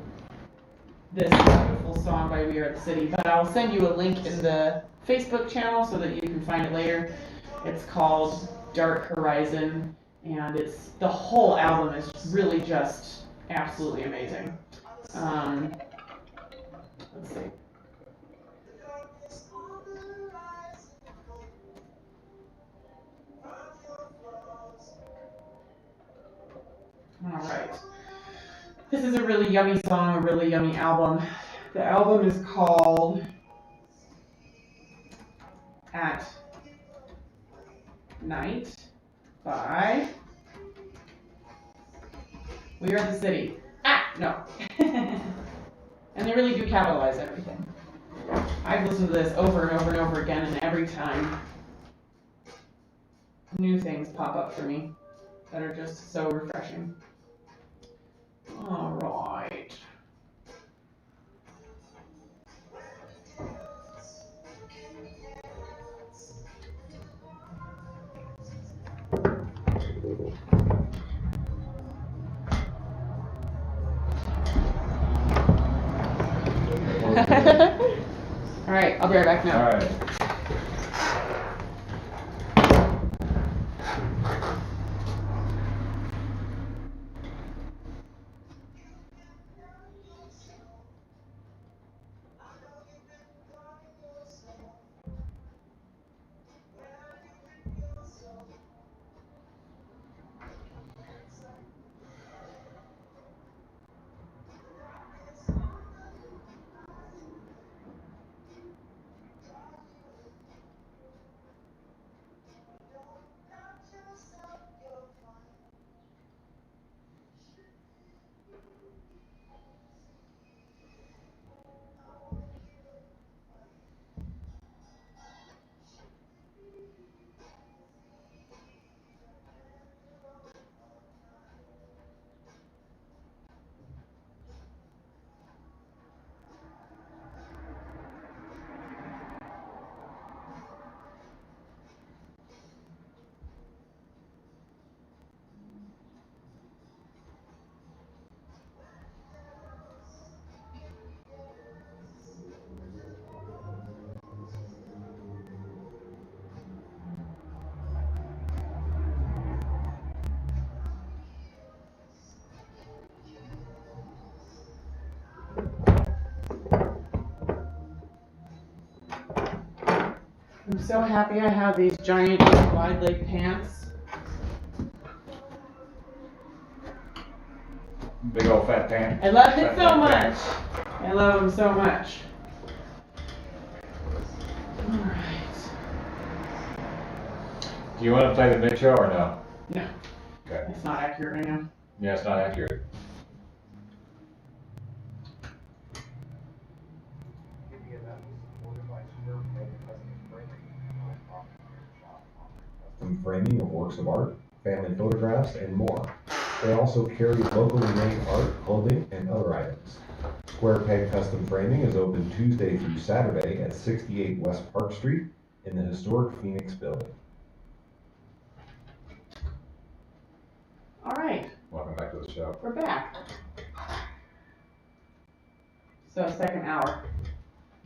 this beautiful song by We Are the City, but I'll send you a link in the Facebook channel so that you can find it later. It's called Dark Horizon, and the whole album is really just absolutely amazing. Let's see. All right. This is a really yummy song, a really yummy album. The album is called At Night by We Are the City. No. And they really do capitalize everything. I've listened to this over and over and over again, and every time new things pop up for me that are just so refreshing. All right. All right, I'll be right back now. All right. I'm so happy I have these giant wide leg pants. Big old fat pan. I love it Fat so leg much. pants. I love them so much. Alright. Do you want to play the mid-show or no? No. Okay. It's not accurate right now. Yeah, it's not accurate. From framing of works of art, family photographs, and more. They also carry locally made art, clothing, and other items. Square Peg Custom Framing is open Tuesday through Saturday at 68 West Park Street in the historic Phoenix building. Alright, Welcome back to the show. we're back. So, second hour.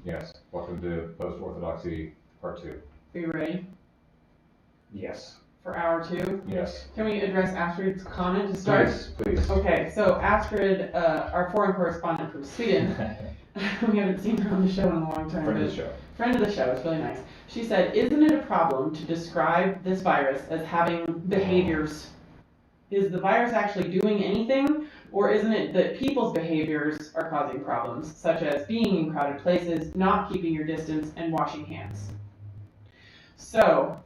Yes. Welcome to Post-Orthodoxy Part 2. Are you ready Yes. for hour 2? Yes. Can we address Astrid's comment to start? Please. Okay, so Astrid, our foreign correspondent from Sweden, we haven't seen her on the show in a long time. Friend of but the show. Friend of the show, it's really nice. She said, isn't it a problem to describe this virus as having behaviors? Is the virus actually doing anything? Or isn't it that people's behaviors are causing problems, such as being in crowded places, not keeping your distance, and washing hands? So,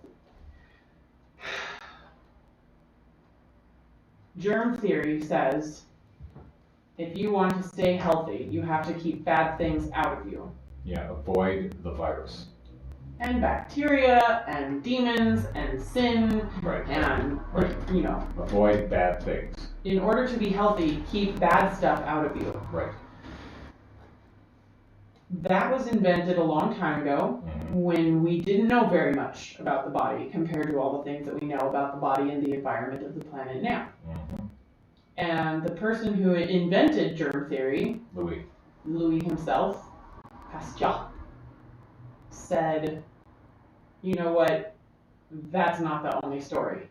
germ theory says if you want to stay healthy, you have to keep bad things out of you. Yeah, avoid the virus. And bacteria, and demons, and sin, Right. and, Right. you know, Avoid bad things. in order to be healthy, keep bad stuff out of you. Right. That was invented a long time ago when we didn't know very much about the body compared to all the things that we know about the body and the environment of the planet now. And the person who invented germ theory, Louis himself, Pasteur, said, you know what, that's not the only story.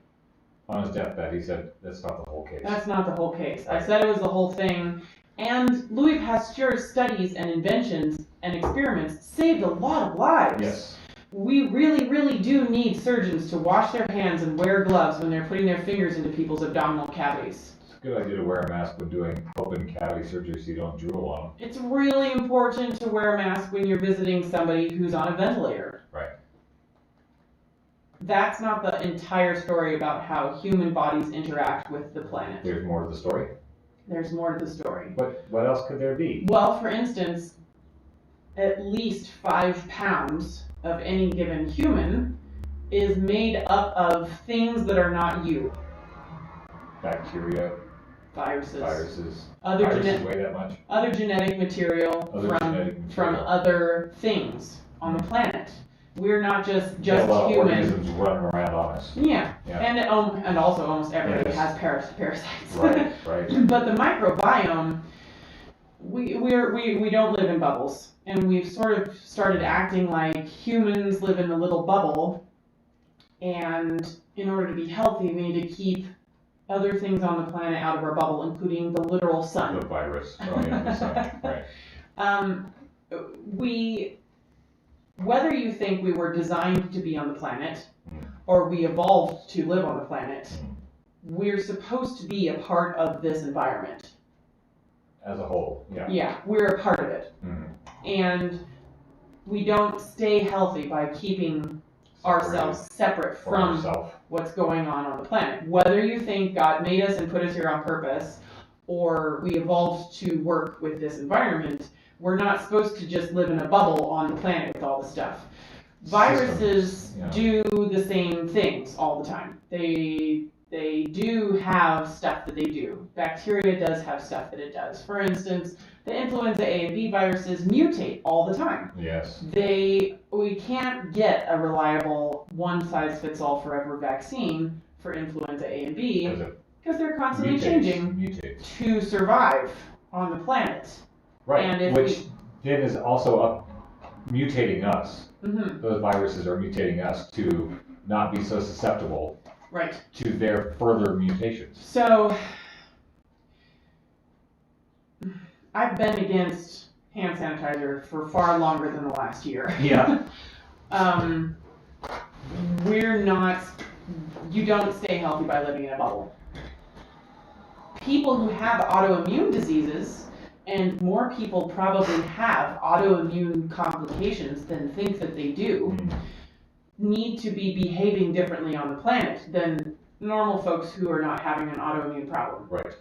On his deathbed, he said, that's not the whole case. That's not the whole case. I Right. said it was the whole thing. And Louis Pasteur's studies and inventions and experiments saved a lot of lives. Yes. We really, really do need surgeons to wash their hands and wear gloves when they're putting their fingers into people's abdominal cavities. It's a good idea to wear a mask when doing open cavity surgery so you don't drool on them. It's really important to wear a mask when you're visiting somebody who's on a ventilator. Right. That's not the entire story about how human bodies interact with the planet. There's more to the story. There's more to the story. What else could there be? Well, for instance, at least 5 pounds of any given human is made up of things that are not you. Bacteria, Viruses. Viruses weigh that much? Other genetic material from other things on the planet. We're not just a lot of human. organisms running around on us. Yeah. Yeah. And also almost everybody Yes. has parasites. Right. But the microbiome, we don't live in bubbles, and we've sort of started acting like humans live in a little bubble, and in order to be healthy, we need to keep other things on the planet out of our bubble, including the literal sun. The virus. Oh yeah, the sun. Right. Whether you think we were designed to be on the planet, or we evolved to live on the planet, we're supposed to be a part of this environment. As a whole, yeah. Yeah, we're a part of it. And we don't stay healthy by keeping ourselves separate from what's going on the planet. Whether you think God made us and put us here on purpose, or we evolved to work with this environment, we're not supposed to just live in a bubble on the planet with all the stuff. Viruses do the same things all the time. They do have stuff that they do. Bacteria does have stuff that it does. For instance, the influenza A and B viruses mutate all the time. Yes. We can't get a reliable one-size-fits-all forever vaccine for influenza A and B because they're constantly changing to survive on the planet. Right, and which then is also mutating us. Those viruses are mutating us to not be so susceptible to their further mutations. So, I've been against hand sanitizer for far longer than the last year. Yeah. you don't stay healthy by living in a bubble. People who have autoimmune diseases, and more people probably have autoimmune complications than think that they do, need to be behaving differently on the planet than normal folks who are not having an autoimmune problem. Right.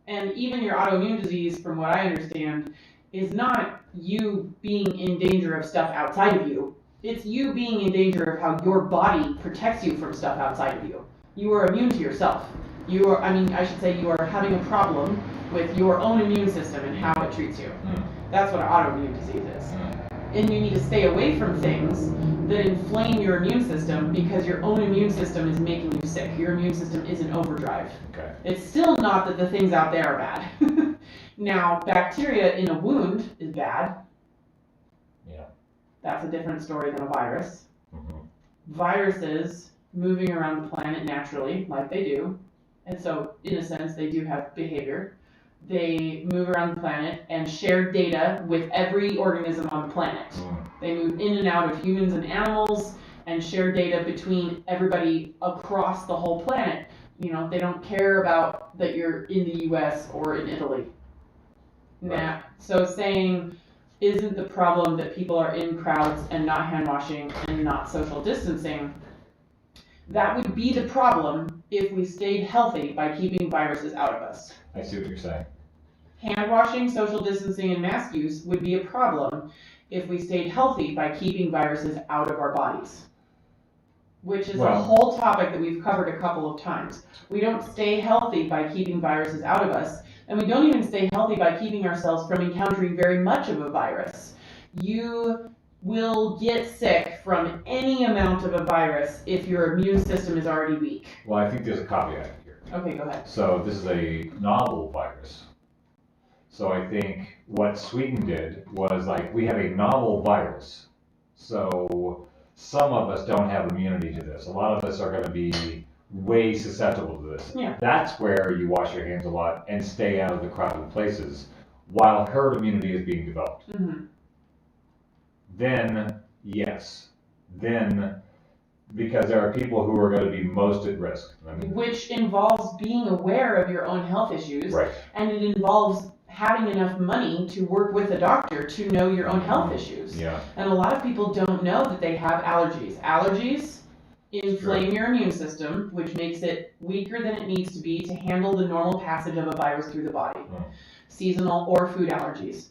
And even your autoimmune disease, from what I understand, is not you being in danger of stuff outside of you. It's you being in danger of how your body protects you from stuff outside of you. You are immune to yourself. You are having a problem with your own immune system and how it treats you. That's what an autoimmune disease is. And you need to stay away from things that inflame your immune system because your own immune system is making you sick. Your immune system is in overdrive. Okay. It's still not that the things out there are bad. Now, bacteria in a wound is bad. Yeah. That's a different story than a virus. Mm-hmm. Viruses moving around the planet naturally, like they do. And so, in a sense, they do have behavior. They move around the planet and share data with every organism on the planet. They move in and out of humans and animals and share data between everybody across the whole planet. You know, they don't care about that you're in the US or in Italy. Right. Nah. So saying, isn't the problem that people are in crowds and not hand washing and not social distancing? That would be the problem if we stayed healthy by keeping viruses out of us. I see what you're saying. Hand washing, social distancing, and mask use would be a problem if we stayed healthy by keeping viruses out of our bodies. Which is a whole topic that we've covered a couple of times. We don't stay healthy by keeping viruses out of us, and we don't even stay healthy by keeping ourselves from encountering very much of a virus. You will get sick from any amount of a virus if your immune system is already weak. Well, I think there's a caveat here. Okay, go ahead. So this is a novel virus. So I think what Sweden did was like, we have a novel virus. So some of us don't have immunity to this. A lot of us are going to be way susceptible to this. Yeah. That's where you wash your hands a lot and stay out of the crowded places while herd immunity is being developed. Mm-hmm. Then, yes. Then, because there are people who are going to be most at risk. Which involves being aware of your own health issues. Right. And it involves having enough money to work with a doctor to know your own health issues. Yeah. And a lot of people don't know that they have allergies. Allergies inflame your immune system, which makes it weaker than it needs to be to handle the normal passage of a virus through the body. Seasonal or food allergies.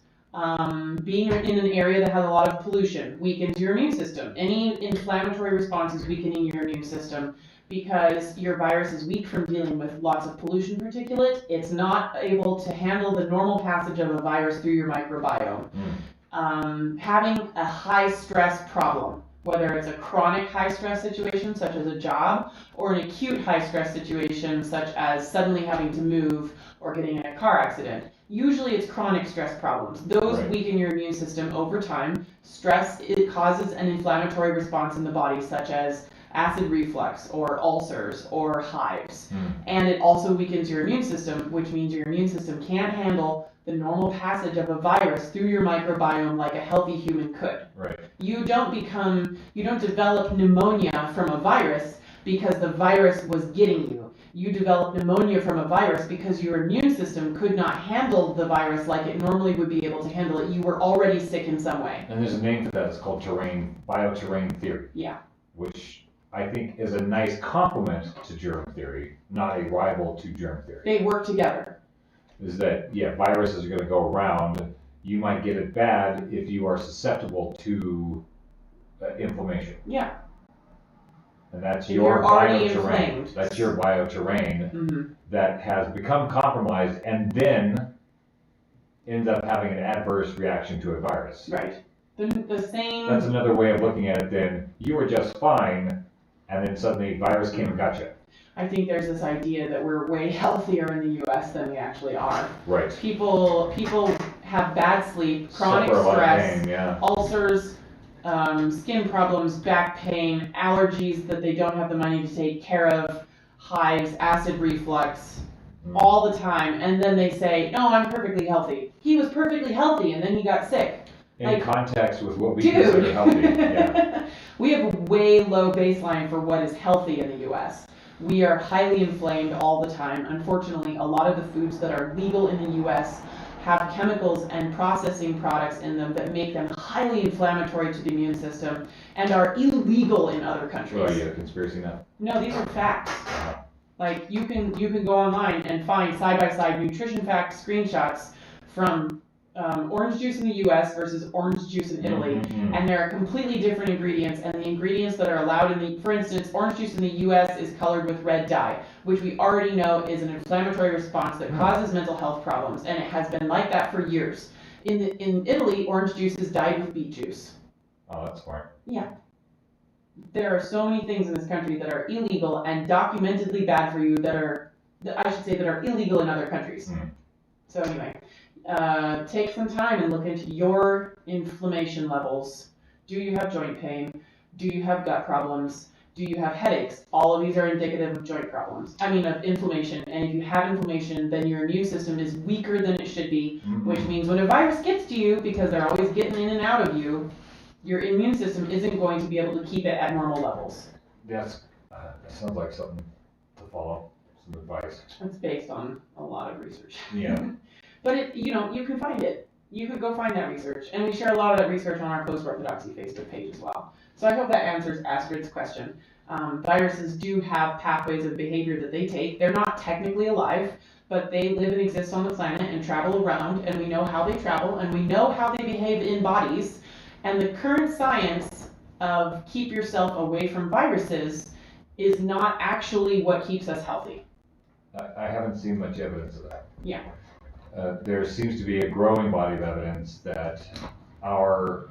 Being in an area that has a lot of pollution weakens your immune system. Any inflammatory response is weakening your immune system because your virus is weak from dealing with lots of pollution particulate. It's not able to handle the normal passage of a virus through your microbiome. Having a high stress problem, whether it's a chronic high stress situation such as a job or an acute high stress situation such as suddenly having to move or getting in a car accident. Usually it's chronic stress problems. Those weaken your immune system over time. Stress, it causes an inflammatory response in the body such as acid reflux or ulcers or hives. And it also weakens your immune system, which means your immune system can't handle the normal passage of a virus through your microbiome like a healthy human could. Right. You don't develop pneumonia from a virus because the virus was getting you. You develop pneumonia from a virus because your immune system could not handle the virus like it normally would be able to handle it. You were already sick in some way. And there's a name for that. It's called bioterrain theory. Yeah. Which I think is a nice complement to germ theory, not a rival to germ theory. They work together. Is that, viruses are going to go around. You might get it bad if you are susceptible to inflammation. Yeah. And that's If your you're already bioterrain. inflamed. That's your bioterrain that has become compromised and then ends up having an adverse reaction to a virus. Right. The same. That's another way of looking at it then. You were just fine, and then suddenly a virus came and got you. I think there's this idea that we're way healthier in the U.S. than we actually are. Right. People have bad sleep, chronic Suffer a lot of stress, pain, yeah. ulcers, skin problems, back pain, allergies that they don't have the money to take care of, hives, acid reflux, all the time. And then they say, no, I'm perfectly healthy. He was perfectly healthy and then he got sick. In context with what we consider healthy. Yeah. We have way low baseline for what is healthy in the US. We are highly inflamed all the time. Unfortunately, a lot of the foods that are legal in the US have chemicals and processing products in them that make them highly inflammatory to the immune system and are illegal in other countries. Well, are you a conspiracy now? No, these are facts. Like you can go online and find side-by-side nutrition fact screenshots from orange juice in the U.S. versus orange juice in Italy, and there are completely different ingredients. And the ingredients that are allowed in the, for instance, orange juice in the U.S. is colored with red dye, which we already know is an inflammatory response that causes mental health problems, and it has been like that for years. In Italy, orange juice is dyed with beet juice. Oh, that's smart. Yeah. There are so many things in this country that are illegal and documentedly bad for you that are illegal in other countries. So anyway, take some time and look into your inflammation levels. Do you have joint pain? Do you have gut problems? Do you have headaches? All of these are indicative of joint problems. I mean, of inflammation. And if you have inflammation, then your immune system is weaker than it should be, which means when a virus gets to you, because they're always getting in and out of you, your immune system isn't going to be able to keep it at normal levels. That sounds like something to follow, some advice. It's based on a lot of research. Yeah. But you can find it. You could go find that research. And we share a lot of that research on our Post-Orthodoxy Facebook page as well. So I hope that answers Astrid's question. Viruses do have pathways of behavior that they take. They're not technically alive, but they live and exist on the planet and travel around, and we know how they travel, and we know how they behave in bodies. And the current science of keep yourself away from viruses is not actually what keeps us healthy. I haven't seen much evidence of that. Yeah. There seems to be a growing body of evidence that our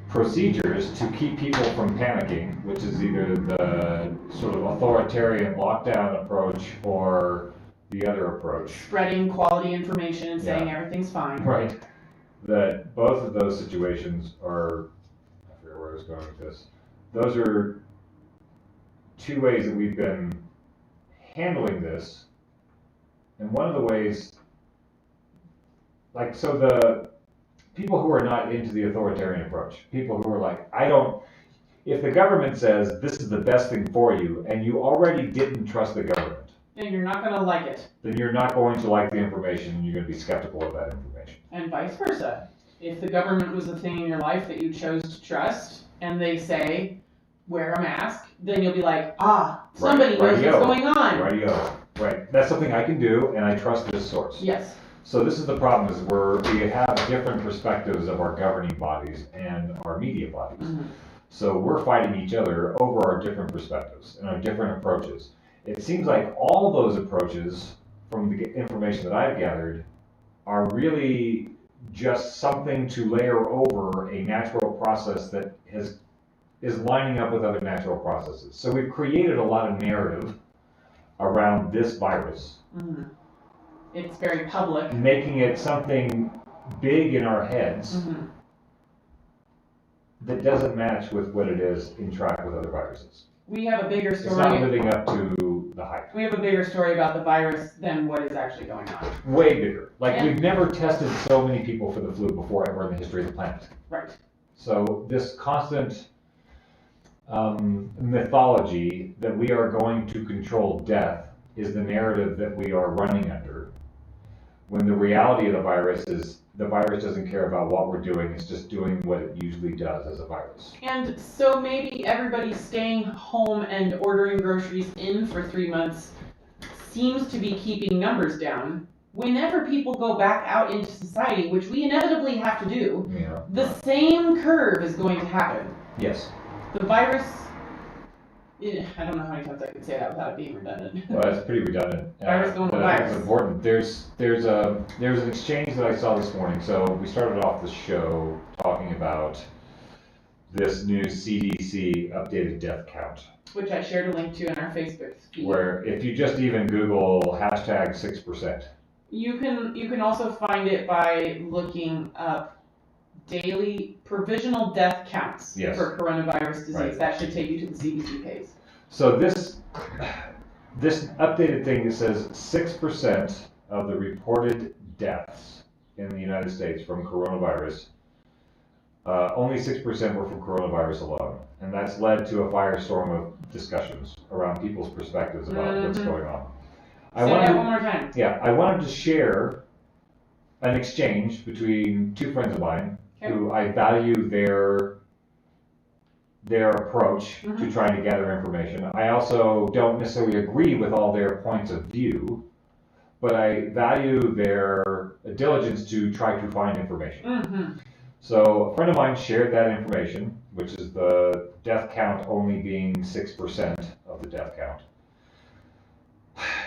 procedures to keep people from panicking, which is either the sort of authoritarian lockdown approach or the other approach. Spreading quality information and saying everything's fine. Right. That both of those situations are, I forget where I was going with this, those are two ways that we've been handling this. And one of the ways, like, so the people who are not into the authoritarian approach, people who are like, if the government says this is the best thing for you, and you already didn't trust the government, then you're not going to like it. then you're not going to like the information, and you're going to be skeptical of that information. And vice versa. If the government was the thing in your life that you chose to trust, and they say, wear a mask, then you'll be like, somebody knows what's going on. Radio. Right. That's something I can do, and I trust this source. Yes. So this is the problem, is we have different perspectives of our governing bodies and our media bodies. So we're fighting each other over our different perspectives and our different approaches. It seems like all those approaches, from the information that I've gathered, are really just something to layer over a natural process that is lining up with other natural processes. So we've created a lot of narrative around this virus. It's very public. Making it something big in our heads that doesn't match with what it is in track with other viruses. We have a bigger story. It's not living up to the hype. We have a bigger story about the virus than what is actually going on. Way bigger. Like, we've never tested so many people for the flu before ever in the history of the planet. Right. So this constant mythology that we are going to control death is the narrative that we are running under, when the reality of the virus is the virus doesn't care about what we're doing, it's just doing what it usually does as a virus. And so maybe everybody staying home and ordering groceries in for 3 months seems to be keeping numbers down. Whenever people go back out into society, which we inevitably have to do, the same curve is going to happen. Yes. The virus, I don't know how many times I can say that without it being redundant. Well, that's pretty redundant. Virus going but with I think virus. it's important. There's an exchange that I saw this morning. So we started off the show talking about this new CDC updated death count, Which I shared a link to in our Facebook feed. where if you just even Google hashtag 6%. You can also find it by looking up daily provisional death counts for coronavirus disease. Right. That should take you to the CDC page. So this updated thing that says 6% of the reported deaths in the United States from coronavirus, only 6% were from coronavirus alone. And that's led to a firestorm of discussions around people's perspectives about what's going on. Say that one more time. Yeah, I wanted to share an exchange between two friends of mine who I value their approach to trying to gather information. I also don't necessarily agree with all their points of view, but I value their diligence to try to find information. So a friend of mine shared that information, which is the death count only being 6% of the death count.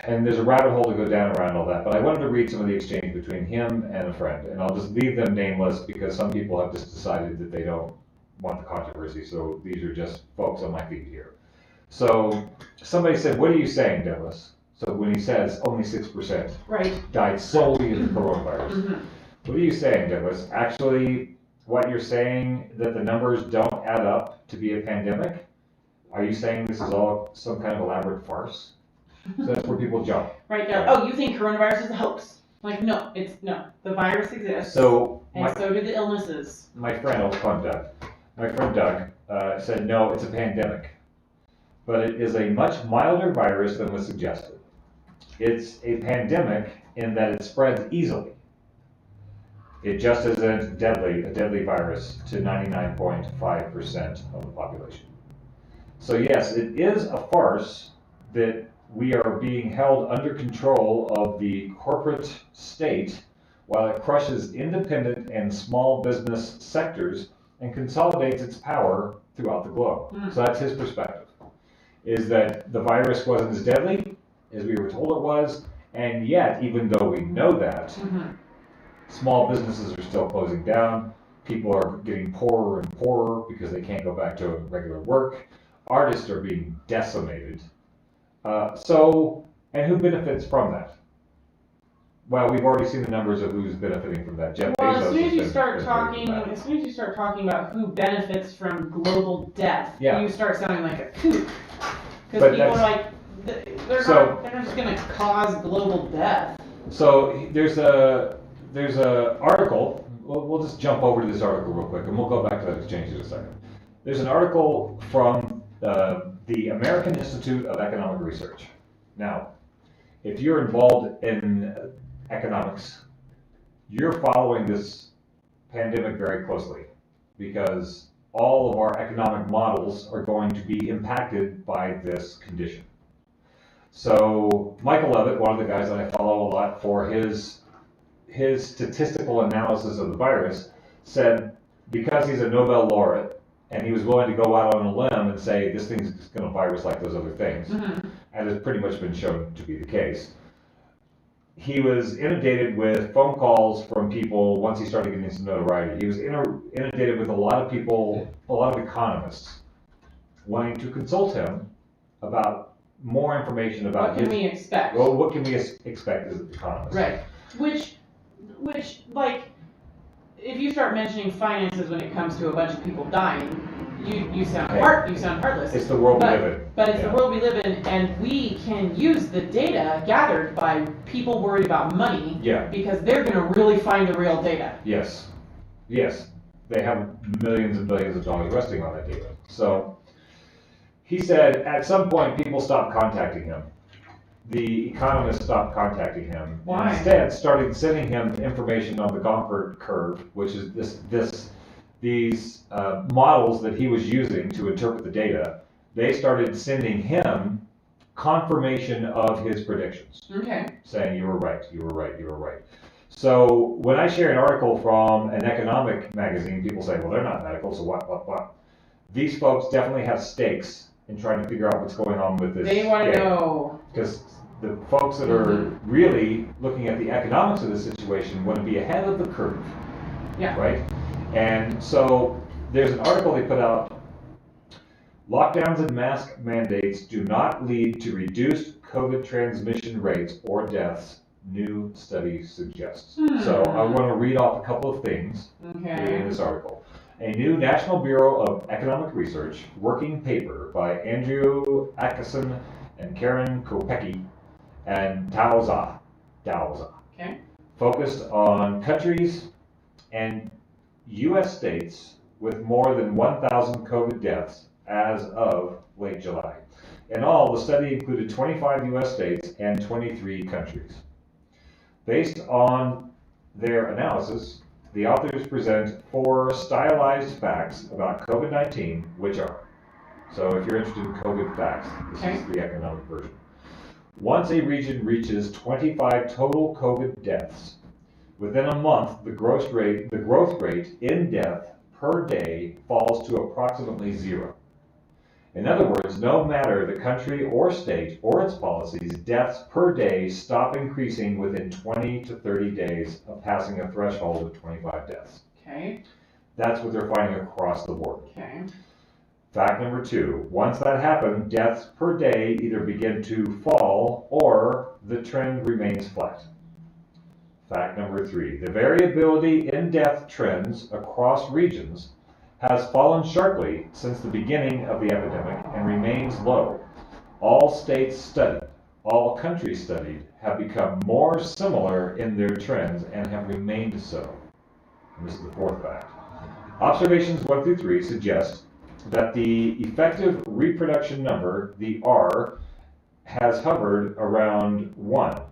And there's a rabbit hole to go down around all that, but I wanted to read some of the exchange between him and a friend, and I'll just leave them nameless because some people have just decided that they don't want the controversy, so these are just folks on my feed here. So somebody said, "What are you saying, Douglas?" So when he says only 6% died solely of the coronavirus, what are you saying, Douglas? Actually, what you're saying that the numbers don't add up to be a pandemic? Are you saying this is all some kind of elaborate farce? So that's where people jump. Right. Oh, you think coronavirus is a hoax? Like, no, the virus exists. So so do the illnesses. My friend, I'll call him Doug. My friend Doug said, no, it's a pandemic. But it is a much milder virus than was suggested. It's a pandemic in that it spreads easily. It just isn't a deadly virus to 99.5% of the population. So yes, it is a farce that we are being held under control of the corporate state while it crushes independent and small business sectors and consolidates its power throughout the globe. So that's his perspective, is that the virus wasn't as deadly as we were told it was, and yet, even though we know that, small businesses are still closing down, people are getting poorer and poorer because they can't go back to regular work, artists are being decimated. And who benefits from that? Well, we've already seen the numbers of who's benefiting from that. Jeff Bezos. As soon as you start talking about who benefits from global death, you start sounding like a kook. Because people are like, they're just going to cause global death. So there's a article. We'll just jump over to this article real quick, and we'll go back to that exchange in a second. There's an article from the American Institute of Economic Research. Now, if you're involved in economics, you're following this pandemic very closely because all of our economic models are going to be impacted by this condition. So Michael Levitt, one of the guys that I follow a lot for his statistical analysis of the virus, said because he's a Nobel laureate and he was willing to go out on a limb and say this thing's going to virus like those other things, and it's pretty much been shown to be the case. He was inundated with phone calls from people once he started getting some notoriety. He was inundated with a lot of people, a lot of economists, wanting to consult him about more information about what can we expect? Well, what can we expect as economists? Right. Which, like, if you start mentioning finances when it comes to a bunch of people dying, you sound heartless. It's the world we live in. But it's the world we live in, and we can use the data gathered by people worried about money. Because they're going to really find the real data. Yes. They have millions and billions of dollars resting on that data. So he said at some point people stopped contacting him. The economists stopped contacting him. Why? Instead, started sending him information on the Gompertz curve, which is these models that he was using to interpret the data. They started sending him confirmation of his predictions. Okay. Saying you were right. So when I share an article from an economic magazine, people say, well, they're not medical, so what? These folks definitely have stakes in trying to figure out what's going on with this. They want to know. Because the folks that are really looking at the economics of the situation want to be ahead of the curve. Yeah. Right? And so there's an article they put out. Lockdowns and mask mandates do not lead to reduced COVID transmission rates or deaths, new study suggests. So I want to read off a couple of things in this article. A new National Bureau of Economic Research working paper by Andrew Atkinson and Karen Kopecki and Daoza, focused on countries and U.S. states with more than 1,000 COVID deaths as of late July. In all, the study included 25 U.S. states and 23 countries. Based on their analysis, the authors present 4 stylized facts about COVID-19, which are, so if you're interested in COVID facts, this is the economic version. Once a region reaches 25 total COVID deaths, within a month, the growth rate in death per day falls to approximately 0. In other words, no matter the country or state or its policies, deaths per day stop increasing within 20 to 30 days of passing a threshold of 25 deaths. Okay. That's what they're finding across the board. Okay. Fact number 2, once that happens, deaths per day either begin to fall or the trend remains flat. Fact number 3, the variability in death trends across regions has fallen sharply since the beginning of the epidemic and remains low. All states studied, all countries studied, have become more similar in their trends and have remained so. And this is the 4th fact. Observations 1 through 3 suggest that the effective reproduction number, the R, has hovered around 1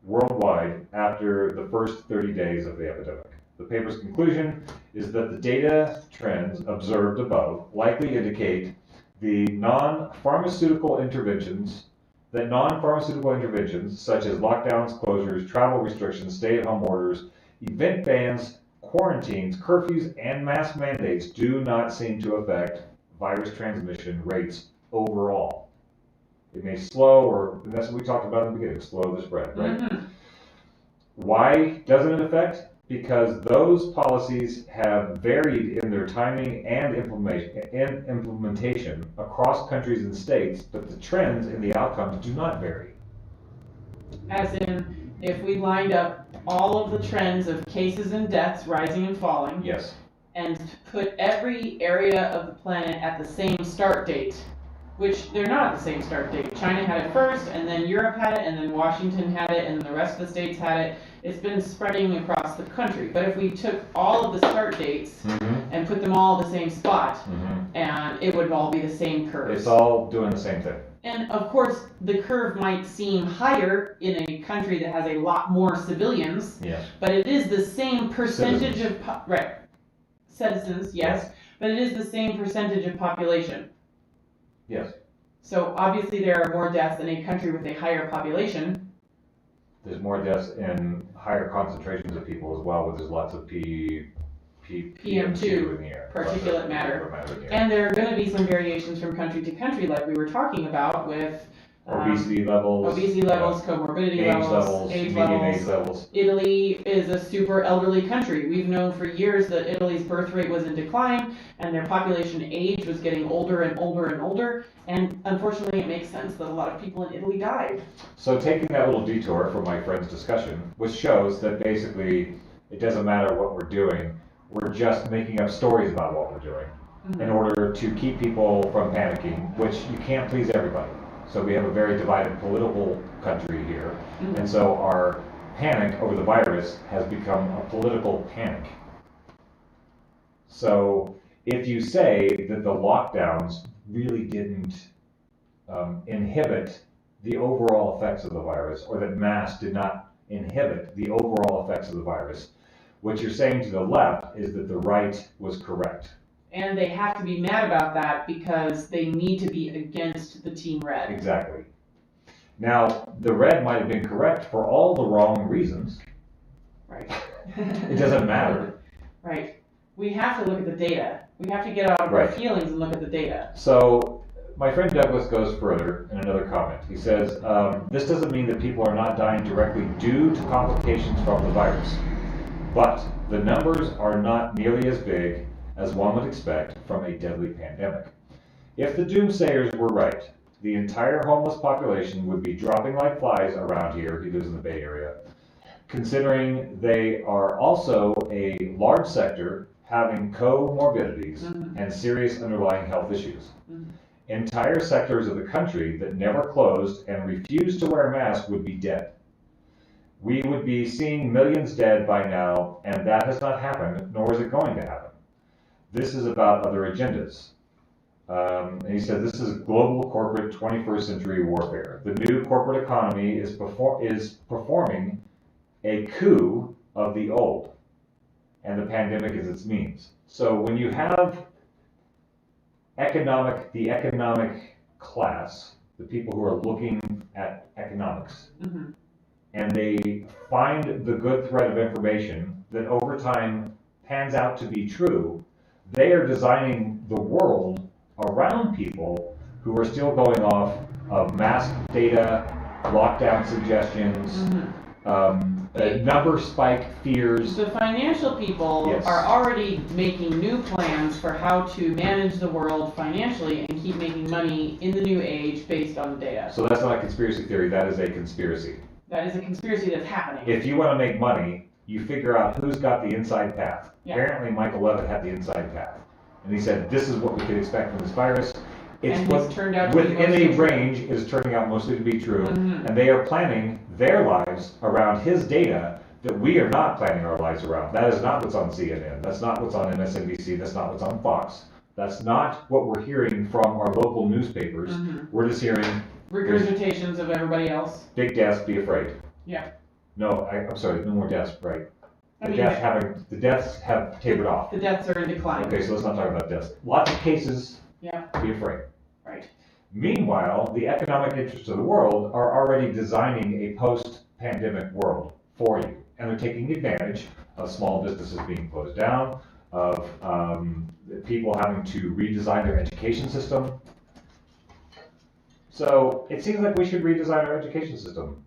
worldwide after the first 30 days of the epidemic. The paper's conclusion is that the data trends observed above likely indicate that non-pharmaceutical interventions such as lockdowns, closures, travel restrictions, stay-at-home orders, event bans, quarantines, curfews, and mask mandates do not seem to affect virus transmission rates overall. It may slow, or that's what we talked about in the beginning, slow the spread, right? Mm-hmm. Why doesn't it affect? Because those policies have varied in their timing and implementation across countries and states, but the trends in the outcomes do not vary. As in, if we lined up all of the trends of cases and deaths rising and falling, yes, and put every area of the planet at the same start date, which they're not at the same start date. China had it first, and then Europe had it, and then Washington had it, and the rest of the states had it. It's been spreading across the country. But if we took all of the start dates and put them all at the same spot, and it would all be the same curve. It's all doing the same thing. And of course, the curve might seem higher in a country that has a lot more civilians, yes, but it is the same percentage citizens. Citizens, yes, but it is the same percentage of population. Yes. So obviously there are more deaths in a country with a higher population. There's more deaths in higher concentrations of people as well, where there's lots of PM2 in the air. Particulate matter. And there are going to be some variations from country to country, like we were talking about with obesity levels, comorbidity age levels. Italy is a super elderly country. We've known for years that Italy's birth rate was in decline and their population age was getting older and older and older. And unfortunately, it makes sense that a lot of people in Italy died. So taking that little detour from my friend's discussion, which shows that basically it doesn't matter what we're doing, we're just making up stories about what we're doing in order to keep people from panicking, which you can't please everybody. So we have a very divided political country here. And so our panic over the virus has become a political panic. So if you say that the lockdowns really didn't inhibit the overall effects of the virus, or that masks did not inhibit the overall effects of the virus, what you're saying to the left is that the right was correct. And they have to be mad about that because they need to be against the Team Red. Exactly. Now, the red might have been correct for all the wrong reasons. Right. It doesn't matter. Right. We have to look at the data. We have to get out of our feelings and look at the data. So, my friend Douglas goes further in another comment. He says, this doesn't mean that people are not dying directly due to complications from the virus, but the numbers are not nearly as big as one would expect from a deadly pandemic. If the doomsayers were right, the entire homeless population would be dropping like flies around here. He lives in the Bay Area. Considering they are also a large sector having comorbidities and serious underlying health issues. Entire sectors of the country that never closed and refused to wear masks would be dead. We would be seeing millions dead by now, and that has not happened, nor is it going to happen. This is about other agendas. And he said, this is global corporate 21st century warfare. The new corporate economy is performing a coup of the old, and the pandemic is its means. So when you have the economic class, the people who are looking at economics, and they find the good thread of information that over time pans out to be true, they are designing the world around people who are still going off of mask data, lockdown suggestions, number spike fears. The financial people Yes. are already making new plans for how to manage the world financially and keep making money in the new age based on data. So that's not a conspiracy theory, that is a conspiracy. That is a conspiracy that's happening. If you want to make money, you figure out who's got the inside path. Yeah. Apparently Michael Levitt had the inside path. And he said, this is what we could expect from this virus. It's And what it's turned out to be within mostly a true. range is turning out mostly to be true. Mhm. And they are planning their lives around his data that we are not planning our lives around. That is not what's on CNN. That's not what's on MSNBC. That's not what's on Fox. That's not what we're hearing from our local newspapers. We're just hearing Regurgitations of everybody else. big deaths, be afraid. Yeah. No, I'm sorry, no more deaths, right? I The mean, deaths have tapered off. The deaths are in decline. Okay, so let's not talk about deaths. Lots of cases, Yeah. be afraid. Right. Meanwhile, the economic interests of the world are already designing a post-pandemic world for you. And they're taking advantage of small businesses being closed down, of people having to redesign their education system. So it seems like we should redesign our education system.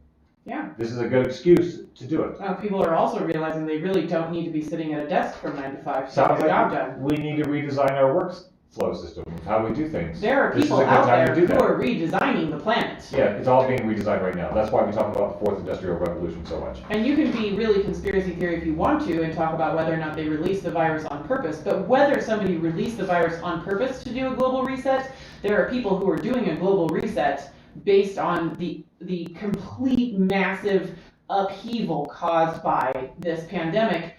Yeah. This is a good excuse to do it. People are also realizing they really don't need to be sitting at a desk from 9 to 5 to Sounds get their job like done. we need to redesign our workflow system, how we do things. There are This is people a good out time there to do who that. are redesigning the planet. Yeah, it's all being redesigned right now. That's why we talk about the fourth industrial revolution so much. And you can be really conspiracy theory if you want to and talk about whether or not they released the virus on purpose. But whether somebody released the virus on purpose to do a global reset, there are people who are doing a global reset based on the complete massive upheaval caused by this pandemic,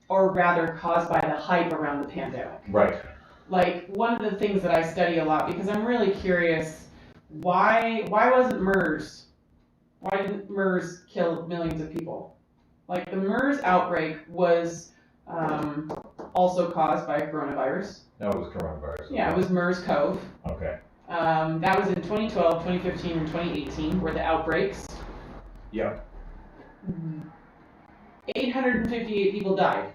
or rather caused by the hype around the pandemic. Right. Like, one of the things that I study a lot, because I'm really curious, why wasn't MERS? Why didn't MERS kill millions of people? Like, the MERS outbreak was also caused by coronavirus. That was coronavirus. Yeah, it was MERS-CoV. Okay. That was in 2012, 2015, and 2018 were the outbreaks. Yeah. 858 people died.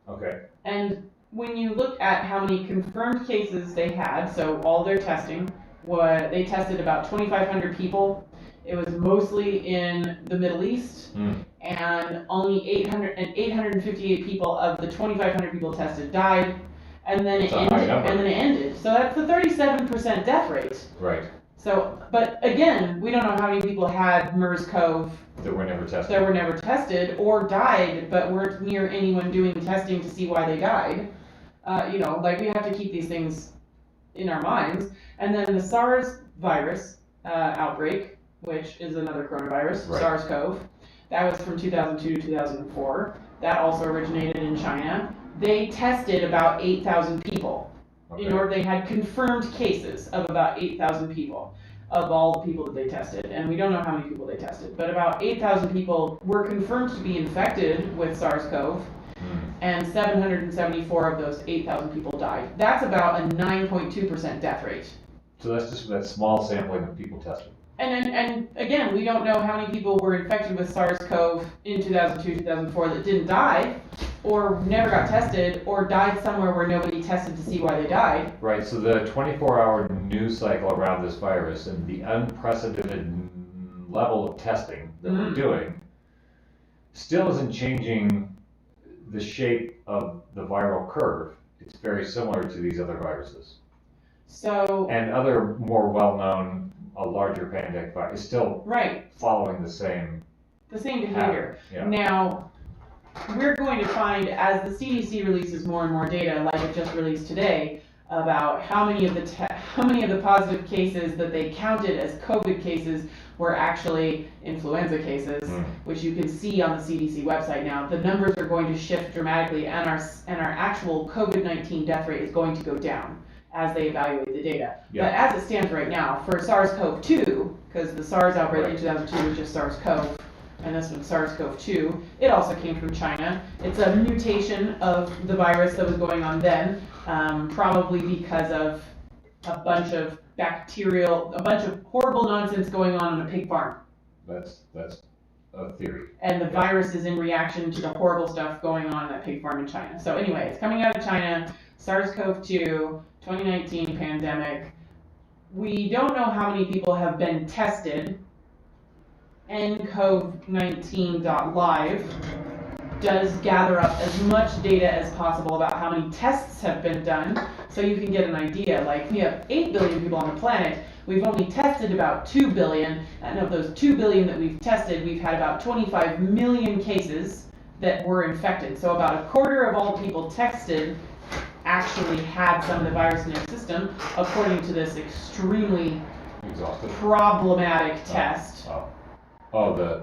Okay. And when you look at how many confirmed cases they had, so all their testing, they tested about 2,500 people. It was mostly in the Middle East, and only 858 people of the 2,500 people tested died, and then it ended. So that's the 37% death rate. Right. So, but again, we don't know how many people had MERS-CoV That were never tested. that were never tested or died, but weren't near anyone doing testing to see why they died. Like, we have to keep these things in our minds. And then the SARS virus outbreak, which is another coronavirus, Right. SARS-CoV, that was from 2002 to 2004. That also originated in China. They tested about 8,000 people. Okay. They had confirmed cases of about 8,000 people of all the people that they tested. And we don't know how many people they tested, but about 8,000 people were confirmed to be infected with SARS-CoV, and 774 of those 8,000 people died. That's about a 9.2% death rate. So that's just that small sampling of people tested. And again, we don't know how many people were infected with SARS-CoV in 2002, 2004 that didn't die, or never got tested, or died somewhere where nobody tested to see why they died. Right, so the 24-hour news cycle around this virus and the unprecedented level of testing that we're doing still isn't changing the shape of the viral curve. It's very similar to these other viruses. So, And other more well-known, a larger pandemic virus is still right, following the same behavior. Yeah. Now, we're going to find, as the CDC releases more and more data, like it just released today, about how many of the positive cases that they counted as COVID cases were actually influenza cases, which you can see on the CDC website now. The numbers are going to shift dramatically, and our actual COVID-19 death rate is going to go down. as they evaluate the data. Yeah. But as it stands right now, for SARS-CoV-2, because the SARS outbreak in Right. 2002 was just SARS-CoV, and this one's SARS-CoV-2, it also came from China. It's a mutation of the virus that was going on then, probably because of a bunch of horrible nonsense going on a pig farm. That's a theory. And the virus is in reaction to the horrible stuff going on in that pig farm in China. So anyway, it's coming out of China, SARS-CoV-2, 2019 pandemic. We don't know how many people have been tested. ncov19.live does gather up as much data as possible about how many tests have been done, so you can get an idea. Like, we have 8 billion people on the planet, we've only tested about 2 billion, and of those 2 billion that we've tested, we've had about 25 million cases that were infected. So about a quarter of all people tested actually had some of the virus in their system, according to this extremely Exhausted. problematic test. Oh, the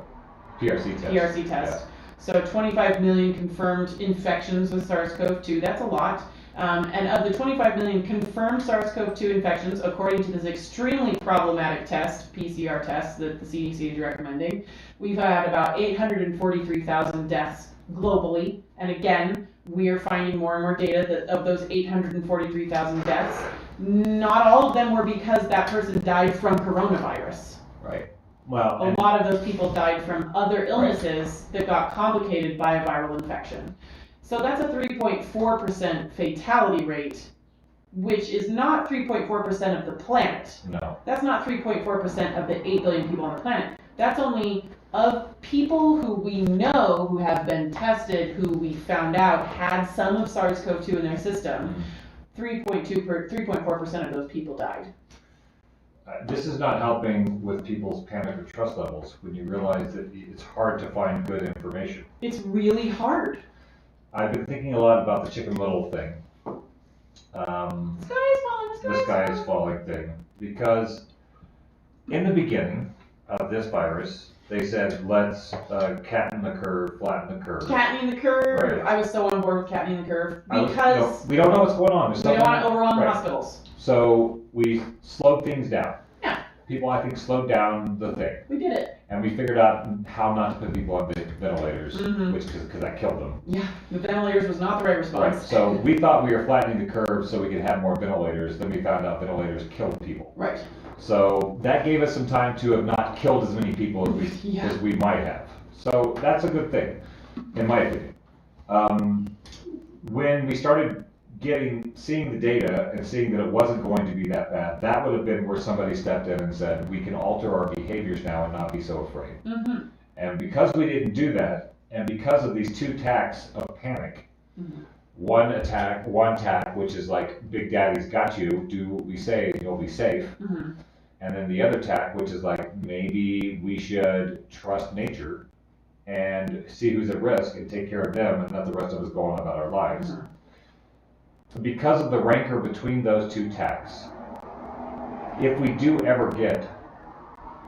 PRC test. PRC test. So 25 million confirmed infections with SARS-CoV-2, that's a lot. And of the 25 million confirmed SARS-CoV-2 infections, according to this extremely problematic test, PCR test that the CDC is recommending, we've had about 843,000 deaths globally. And again, we are finding more and more data that of those 843,000 deaths, not all of them were because that person died from coronavirus. Right. Well, A lot of those people died from other illnesses that got complicated by a viral infection. So that's a 3.4% fatality rate, which is not 3.4% of the planet. no. That's not 3.4% of the 8 billion people on the planet. That's only of people who we know who have been tested, who we found out had some of SARS-CoV-2 in their system. 3.4% of those people died. This is not helping with people's panic or trust levels when you realize that it's hard to find good information. It's really hard. I've been thinking a lot about the Chicken Little thing. The sky is falling thing. Because in the beginning of this virus, they said, let's flatten the curve. Cattening the curve. Right. I was so on board with cattening the curve because we don't know what's going on. we don't want to overwhelm Right. hospitals. So we slowed things down. Yeah. People, I think, slowed down the thing. We did it. And we figured out how not to put people on ventilators, Mhm. which because that killed them. Yeah, the ventilators was not the right response. Right. So we thought we were flattening the curve so we could have more ventilators. Then we found out ventilators killed people. Right. So that gave us some time to have not killed as many people as we might have. So that's a good thing, in my opinion. When we started seeing the data and seeing that it wasn't going to be that bad, that would have been where somebody stepped in and said, we can alter our behaviors now and not be so afraid. Mm-hmm. And because we didn't do that, and because of these two tacks of panic, Mm-hmm. one tack, which is like Big Daddy's got you, do what we say and you'll be safe. Mm-hmm. And then the other tack, which is like, maybe we should trust nature and see who's at risk and take care of them and let the rest of us go on about our lives. Mm-hmm. Because of the rancor between those two tacks, if we do ever get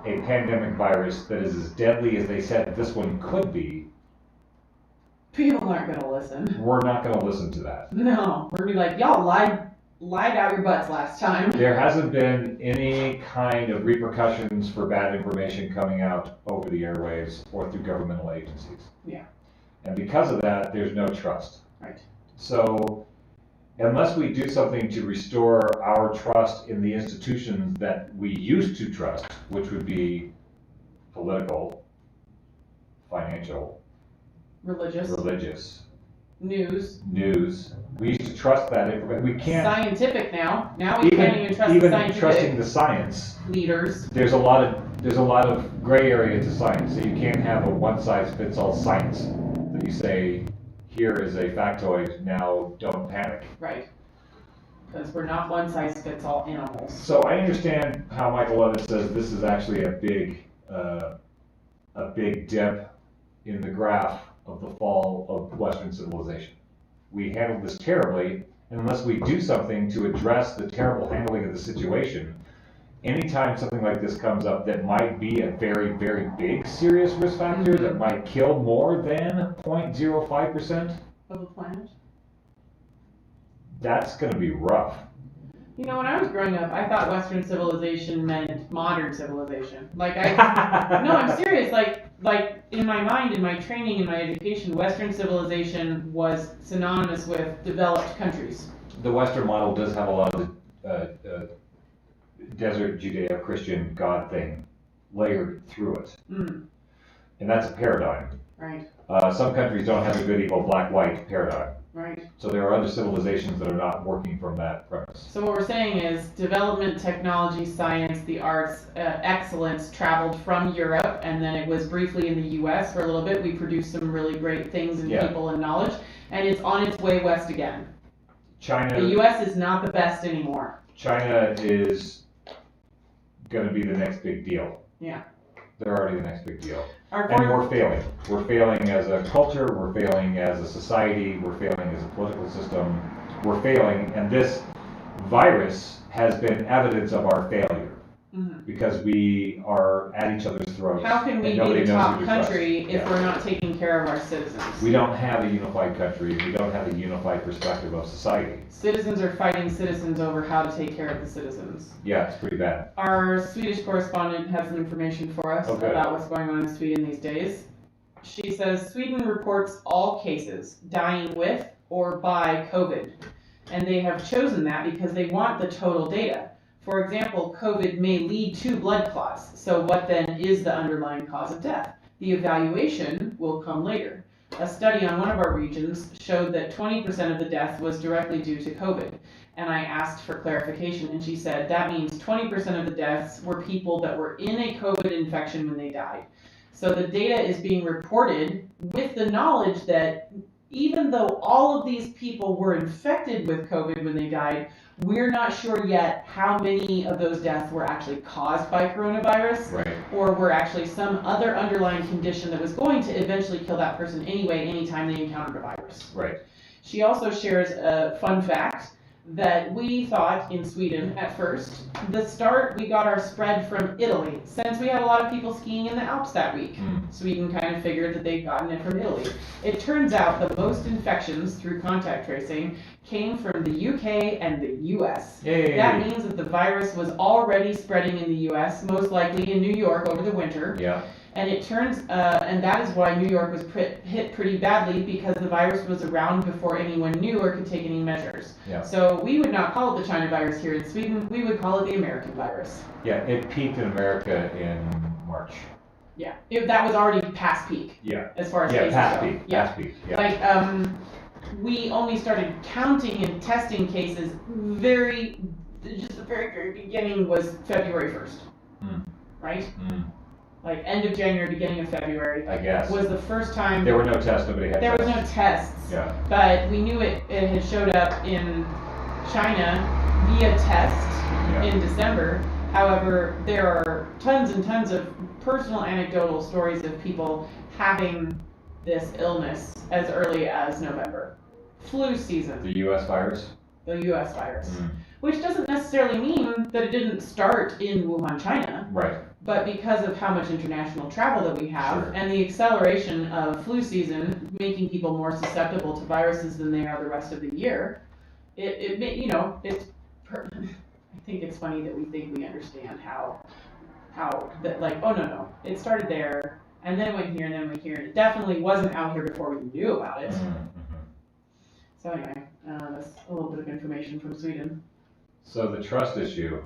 a pandemic virus that is as deadly as they said this one could be, People aren't gonna listen. we're not going to listen to that. No, we're gonna be like, y'all lied out your butts last time. There hasn't been any kind of repercussions for bad information coming out over the airwaves or through governmental agencies. Yeah. And because of that, there's no trust. Right. So unless we do something to restore our trust in the institutions that we used to trust, which would be political, financial, religious, News. news, we used to trust that information. We can't Scientific now. Now we can't even trust the scientific trusting the science. leaders. There's a lot of gray area to science, so you can't have a one-size-fits-all science that you say, here is a factoid, now don't panic. Right. Because we're not one size fits all animals. So I understand how Michael Levitt says this is actually a big dip in the graph of the fall of Western civilization. We handled this terribly, and unless we do something to address the terrible handling of the situation, anytime something like this comes up that might be a very, very big serious risk factor that might kill more than 0.05% Of the planet? that's going to be rough. You know, when I was growing up, I thought Western civilization meant modern civilization. No, I'm serious. Like in my mind, in my training, in my education, Western civilization was synonymous with developed countries. The Western model does have a lot of desert Judeo-Christian God thing layered through it. And that's a paradigm. Right. Some countries don't have a good, evil, black, white paradigm. Right. So there are other civilizations that are not working from that premise. So what we're saying is development, technology, science, the arts, excellence traveled from Europe, and then it was briefly in the U.S. for a little bit. We produced some really great things and people and knowledge, and it's on its way west again. China. The U.S. is not the best anymore. China is going to be the next big deal. Yeah. They're already the next big deal. Our And we're failing. We're failing as a culture, we're failing as a society, we're failing as a political system, we're failing, and this virus has been evidence of our failure. Because we are at each other's throats. How can we and be the knows top who to trust. country if we're not taking care of our citizens? We don't have a unified country, we don't have a unified perspective of society. Citizens are fighting citizens over how to take care of the citizens. Yeah, it's pretty bad. Our Swedish correspondent has some information for us about what's going on in Sweden these days. She says Sweden reports all cases dying with or by COVID, and they have chosen that because they want the total data. For example, COVID may lead to blood clots, so what then is the underlying cause of death? The evaluation will come later. A study on one of our regions showed that 20% of the death was directly due to COVID, and I asked for clarification, and she said that means 20% of the deaths were people that were in a COVID infection when they died. So the data is being reported with the knowledge that even though all of these people were infected with COVID when they died, we're not sure yet how many of those deaths were actually caused by coronavirus, or were actually some other underlying condition that was going to eventually kill that person anyway, anytime they encountered a virus. Right. She also shares a fun fact that we thought in Sweden at first, we got our spread from Italy, since we had a lot of people skiing in the Alps that week. Sweden kind of figured that they'd gotten it from Italy. It turns out the most infections through contact tracing came from the UK and the US. That means that the virus was already spreading in the US, most likely in New York over the winter. Yeah. And it turns, and that is why New York was hit pretty badly, because the virus was around before anyone knew or could take any measures. Yeah. So we would not call it the China virus here in Sweden, we would call it the American virus. Yeah, it peaked in America in March. Yeah, that was already past peak. Yeah. As far as cases go. Past peak. Yeah. Like, we only started counting and testing cases just the very, very beginning was February 1st. Right? Like end of January, beginning of February. I guess. Was the first time. There were no tests, nobody had There tests. was no tests. Yeah. But we knew it had showed up in China via test in December. However, there are tons and tons of personal anecdotal stories of people having this illness as early as November. Flu season. The US virus? The US virus. Which doesn't necessarily mean that it didn't start in Wuhan, China. Right. But because of how much international travel that we have, and the acceleration of flu season making people more susceptible to viruses than they are the rest of the year, I think it's funny that we think we understand how that, like, oh no, it started there, and then it went here, and then it went here, and it definitely wasn't out here before we knew about it. So anyway, that's a little bit of information from Sweden. So the trust issue,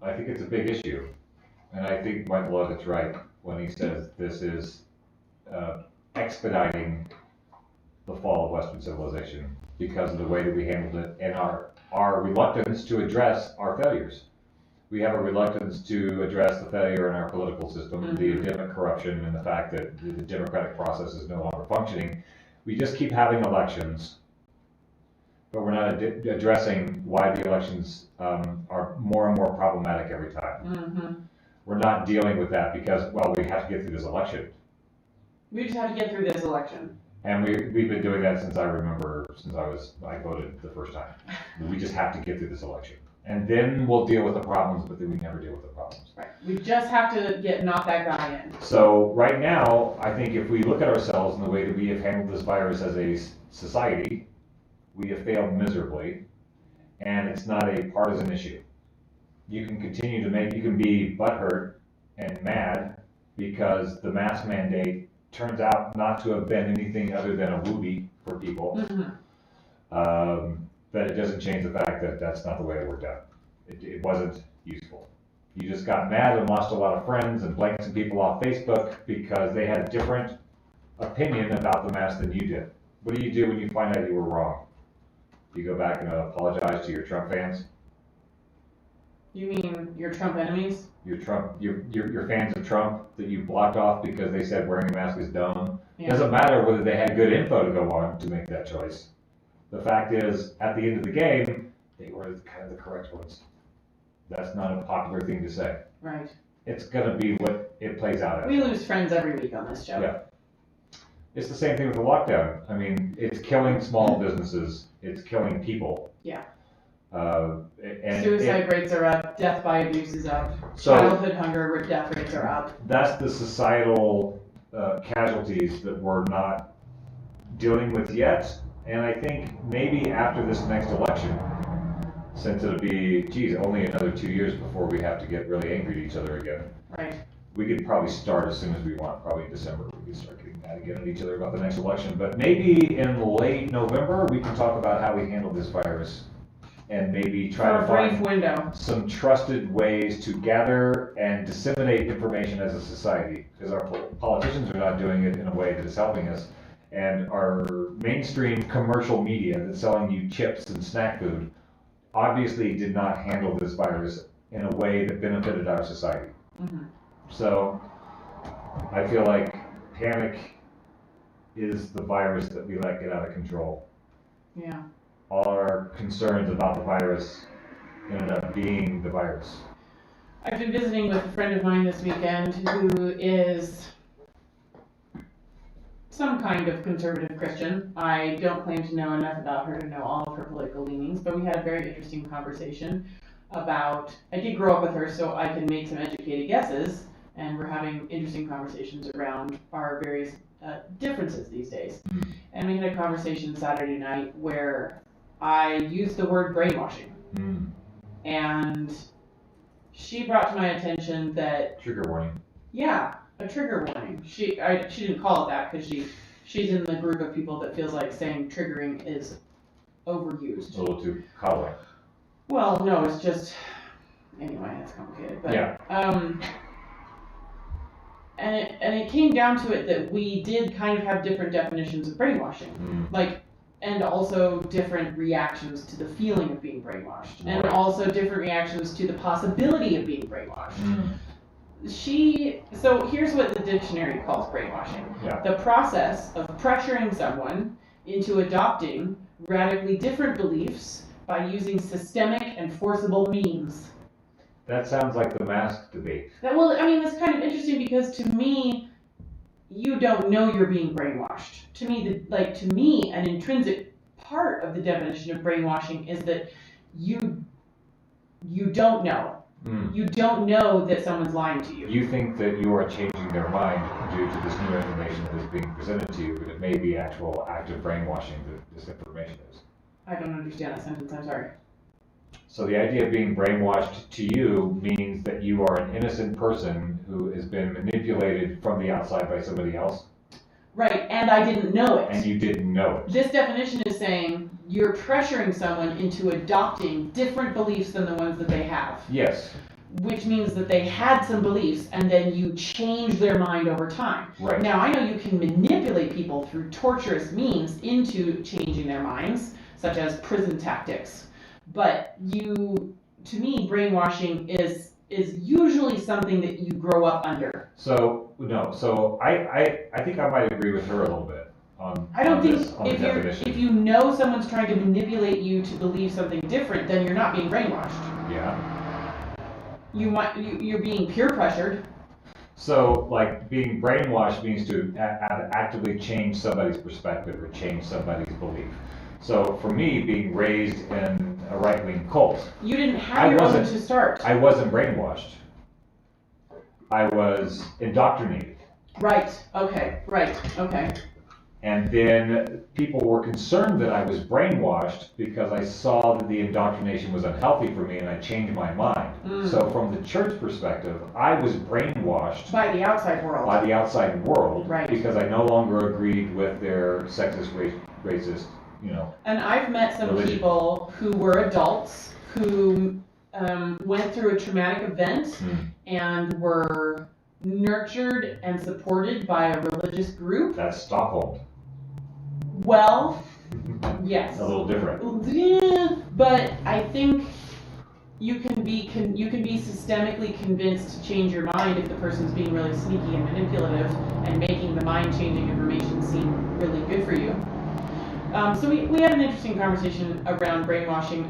I think it's a big issue. And I think Michael Levitt's right when he says this is expediting the fall of Western civilization because of the way that we handled it and our reluctance to address our failures. We have a reluctance to address the failure in our political system, the endemic corruption, and the fact that the democratic process is no longer functioning. We just keep having elections, but we're not addressing why the elections are more and more problematic every time. We're not dealing with that because, well, we have to get through this election. We just have to get through this election. And we've been doing that since I voted the first time. We just have to get through this election. And then we'll deal with the problems, but then we never deal with the problems. Right. We just have to knock that guy in. So right now, I think if we look at ourselves in the way that we have handled this virus as a society, we have failed miserably. and it's not a partisan issue. You can continue to you can be butthurt and mad because the mask mandate turns out not to have been anything other than a whoopee for people. But it doesn't change the fact that that's not the way it worked out. It wasn't useful. You just got mad and lost a lot of friends and blanked some people off Facebook because they had a different opinion about the mask than you did. What do you do when you find out you were wrong? You go back and apologize to your Trump fans? You mean your Trump enemies? Your fans of Trump that you blocked off because they said wearing a mask is dumb. Yeah. Doesn't matter whether they had good info to go on to make that choice. The fact is, at the end of the game, they were kind of the correct ones. That's not a popular thing to say. Right. It's gonna be what it plays out as. We lose friends every week on this show. Yeah. It's the same thing with the lockdown. I mean, it's killing small businesses. It's killing people. Yeah. And suicide rates are up. Death by abuse is up. So- Childhood hunger death rates are up. That's the societal casualties that we're not dealing with yet. And I think maybe after this next election, since it'll be, only another 2 years before we have to get really angry at each other again. Right. We could probably start as soon as we want, probably in December. We could start getting mad again at each other about the next election. But maybe in late November, we can talk about how we handle this virus and maybe try For to a brief find window. some trusted ways to gather and disseminate information as a society, because our politicians are not doing it in a way that is helping us, and our mainstream commercial media that's selling you chips and snack food obviously did not handle this virus in a way that benefited our society. Mm-hmm. So I feel like panic is the virus that we let get out of control. Yeah. All our concerns about the virus ended up being the virus. I've been visiting with a friend of mine this weekend who is some kind of conservative Christian. I don't claim to know enough about her to know all of her political leanings, but we had a very interesting conversation about, I did grow up with her so I can make some educated guesses, and we're having interesting conversations around our various differences these days. And we had a conversation Saturday night where I used the word brainwashing. And she brought to my attention that, Trigger warning. yeah, a trigger warning. She didn't call it that because she's in the group of people that feels like saying triggering is overused. A little too coddling. Well, no, it's just, anyway, it's complicated. But, Yeah. And it came down to it that we did kind of have different definitions of brainwashing. And also different reactions to the feeling of being brainwashed. And also different reactions to the possibility of being brainwashed. So here's what the dictionary calls brainwashing. Yeah. The process of pressuring someone into adopting radically different beliefs by using systemic and forcible means. That sounds like the mask debate. That's kind of interesting because to me, you don't know you're being brainwashed. To me, an intrinsic part of the definition of brainwashing is that you don't know. You don't know that someone's lying to you. You think that you are changing their mind due to this new information that is being presented to you, but it may be actual active brainwashing that this information is. I don't understand that sentence, I'm sorry. So the idea of being brainwashed to you means that you are an innocent person who has been manipulated from the outside by somebody else. Right, and I didn't know it. And you didn't know it. This definition is saying you're pressuring someone into adopting different beliefs than the ones that they have. Yes. Which means that they had some beliefs and then you change their mind over time. Right. Now, I know you can manipulate people through torturous means into changing their minds, such as prison tactics. But to me, brainwashing is usually something that you grow up under. So I think I might agree with her a little bit on I don't think the definition. if you know someone's trying to manipulate you to believe something different, then you're not being brainwashed. Yeah. You're being peer pressured. So, like, being brainwashed means to actively change somebody's perspective or change somebody's belief. So, for me, being raised in a right-wing cult, You didn't have your own to start. I wasn't brainwashed. I was indoctrinated. Right. Okay. Right. Okay. And then people were concerned that I was brainwashed because I saw that the indoctrination was unhealthy for me and I changed my mind. So from the church perspective, I was brainwashed by the outside world. Right. Because I no longer agreed with their sexist, racist, And I've met some religion. people who were adults who went through a traumatic event and were nurtured and supported by a religious group. That's Stockholm. Well, yes. A little different. Yeah, but I think you can be systemically convinced to change your mind if the person's being really sneaky and manipulative and making the mind-changing information seem really good for you. So we had an interesting conversation around brainwashing.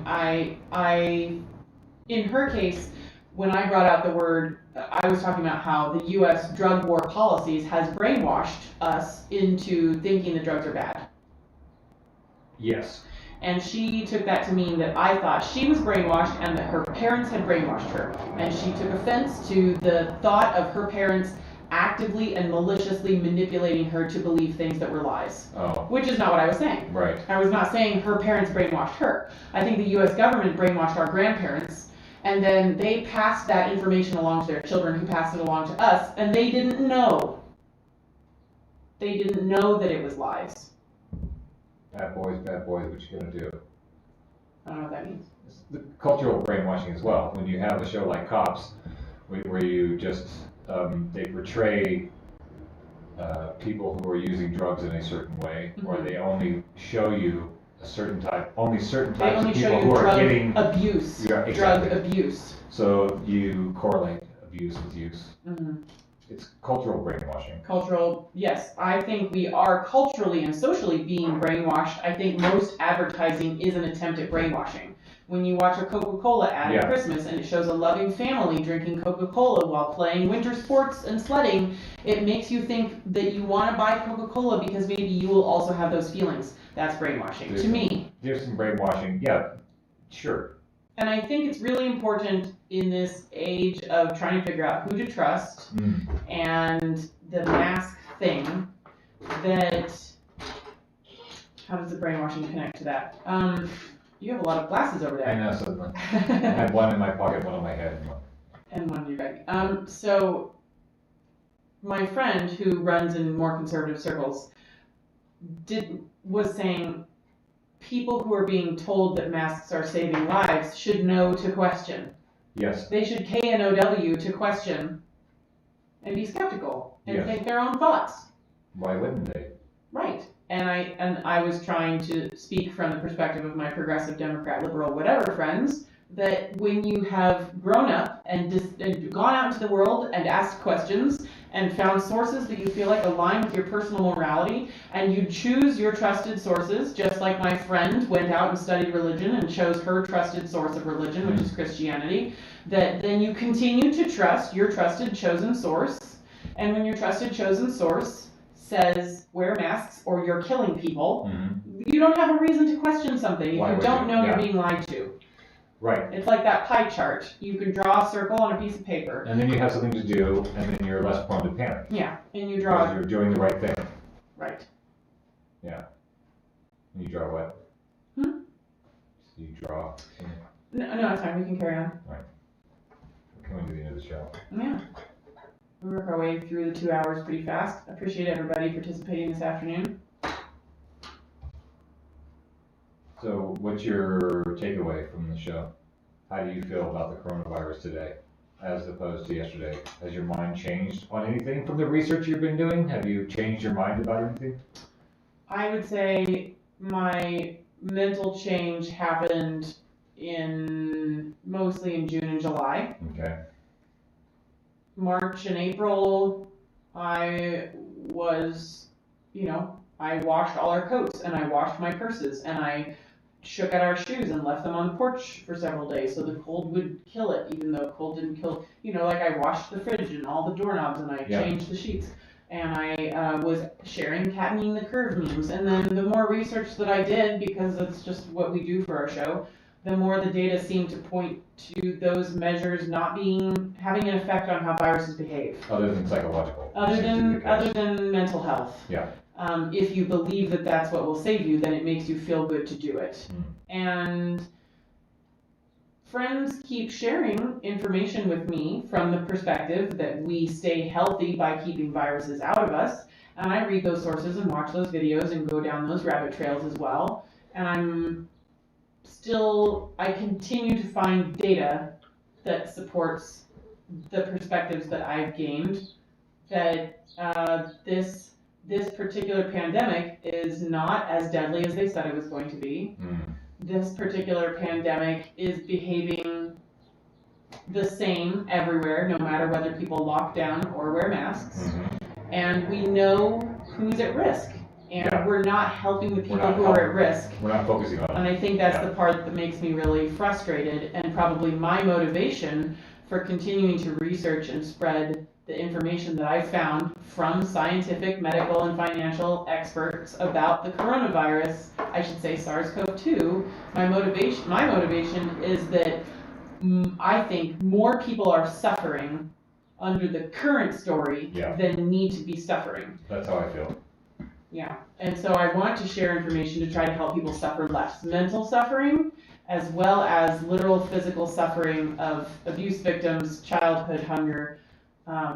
In her case, when I brought out the word, I was talking about how the U.S. drug war policies has brainwashed us into thinking the drugs are bad. Yes. And she took that to mean that I thought she was brainwashed and that her parents had brainwashed her. And she took offense to the thought of her parents actively and maliciously manipulating her to believe things that were lies. Oh. Which is not what I was saying. Right. I was not saying her parents brainwashed her. I think the U.S. government brainwashed our grandparents, and then they passed that information along to their children, who passed it along to us, and they didn't know. They didn't know that it was lies. Bad boys, what you gonna do? I don't know what that means. It's the cultural brainwashing as well. When you have a show like Cops, where you just, they portray people who are using drugs in a certain way, or they only show you only certain types of people who are getting abuse. Yeah, exactly. Drug abuse. So you correlate abuse with use. Mm-hmm. It's cultural brainwashing. Cultural, yes. I think we are culturally and socially being brainwashed. I think most advertising is an attempt at brainwashing. When you watch a Coca-Cola ad at Christmas and it shows a loving family drinking Coca-Cola while playing winter sports and sledding, it makes you think that you want to buy Coca-Cola because maybe you will also have those feelings. That's brainwashing to me. There's some brainwashing, yeah, sure. And I think it's really important in this age of trying to figure out who to trust and the mask thing that, how does the brainwashing connect to that? You have a lot of glasses over there. I know, so I had one in my pocket, one on my head. And one in your bag. So my friend who runs in more conservative circles was saying people who are being told that masks are saving lives should know to question. Yes. They should KNOW to question and be skeptical and think their own thoughts. Why wouldn't they? Right. And I was trying to speak from the perspective of my progressive, Democrat, liberal, whatever friends, that when you have grown up and gone out into the world and asked questions and found sources that you feel like align with your personal morality, and you choose your trusted sources, just like my friend went out and studied religion and chose her trusted source of religion, which is Christianity, that then you continue to trust your trusted chosen source, and when your trusted chosen source says wear masks or you're killing people, you don't have a reason to question something if you don't know you're being lied to. Right. It's like that pie chart. You can draw a circle on a piece of paper. And then you have something to do, and then you're less prone to panic. Yeah, and you draw. Because you're doing the right thing. Right. Yeah. And you draw what? So you draw. No, it's fine. We can carry on. All right. We're coming to the end of the show. Yeah. We work our way through the 2 hours pretty fast. Appreciate everybody participating this afternoon. So what's your takeaway from the show? How do you feel about the coronavirus today as opposed to yesterday? Has your mind changed on anything from the research you've been doing? Have you changed your mind about anything? I would say my mental change happened mostly in June and July. Okay. March and April, I was, I washed all our coats and I washed my purses and I shook out our shoes and left them on the porch for several days so the cold would kill it, even though cold didn't kill, like I washed the fridge and all the doorknobs and I changed the sheets. And I was sharing Kattning the Curve memes. And then the more research that I did, because that's just what we do for our show, the more the data seem to point to those measures not having an effect on how viruses behave. Other than psychological. Other seems to be the case. than mental health. Yeah. If you believe that that's what will save you, then it makes you feel good to do it. And friends keep sharing information with me from the perspective that we stay healthy by keeping viruses out of us. And I read those sources and watch those videos and go down those rabbit trails as well. And I continue to find data that supports the perspectives that I've gained, that this particular pandemic is not as deadly as they said it was going to be. This particular pandemic is behaving the same everywhere, no matter whether people lock down or wear masks. And we know who's at risk. And we're not helping the people who are at risk. We're not focusing on it. And I think that's the part that makes me really frustrated, and probably my motivation for continuing to research and spread the information that I've found from scientific, medical, and financial experts about the coronavirus, I should say SARS-CoV-2. My motivation is that I think more people are suffering under the current story than need to be suffering. That's how I feel. Yeah, and so I want to share information to try to help people suffer less. Mental suffering, as well as literal physical suffering of abuse victims, childhood hunger,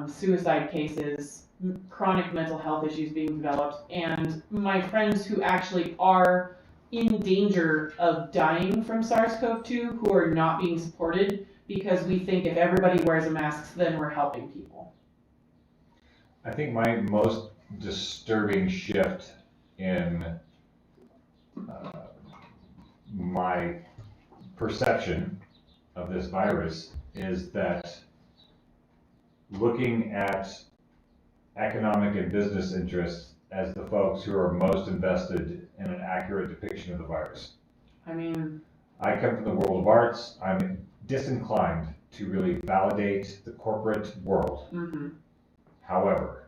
suicide cases, chronic mental health issues being developed, and my friends who actually are in danger of dying from SARS-CoV-2 who are not being supported because we think if everybody wears a mask, then we're helping people. I think my most disturbing shift in my perception of this virus is that looking at economic and business interests as the folks who are most invested in an accurate depiction of the virus. I mean, I come from the world of arts. I'm disinclined to really validate the corporate world. However,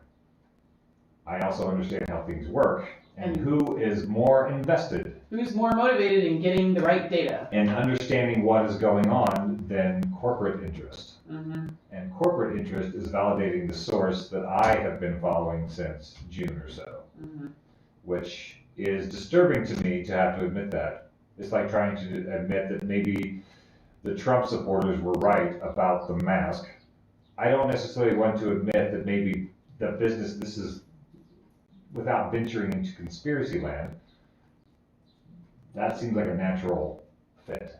I also understand how things work and who is more invested. Who's more motivated in getting the right data. And understanding what is going on than corporate interest. And corporate interest is validating the source that I have been following since June or so. Which is disturbing to me to have to admit that. It's like trying to admit that maybe the Trump supporters were right about the mask. I don't necessarily want to admit that maybe the business, this is without venturing into conspiracy land, that seems like a natural fit.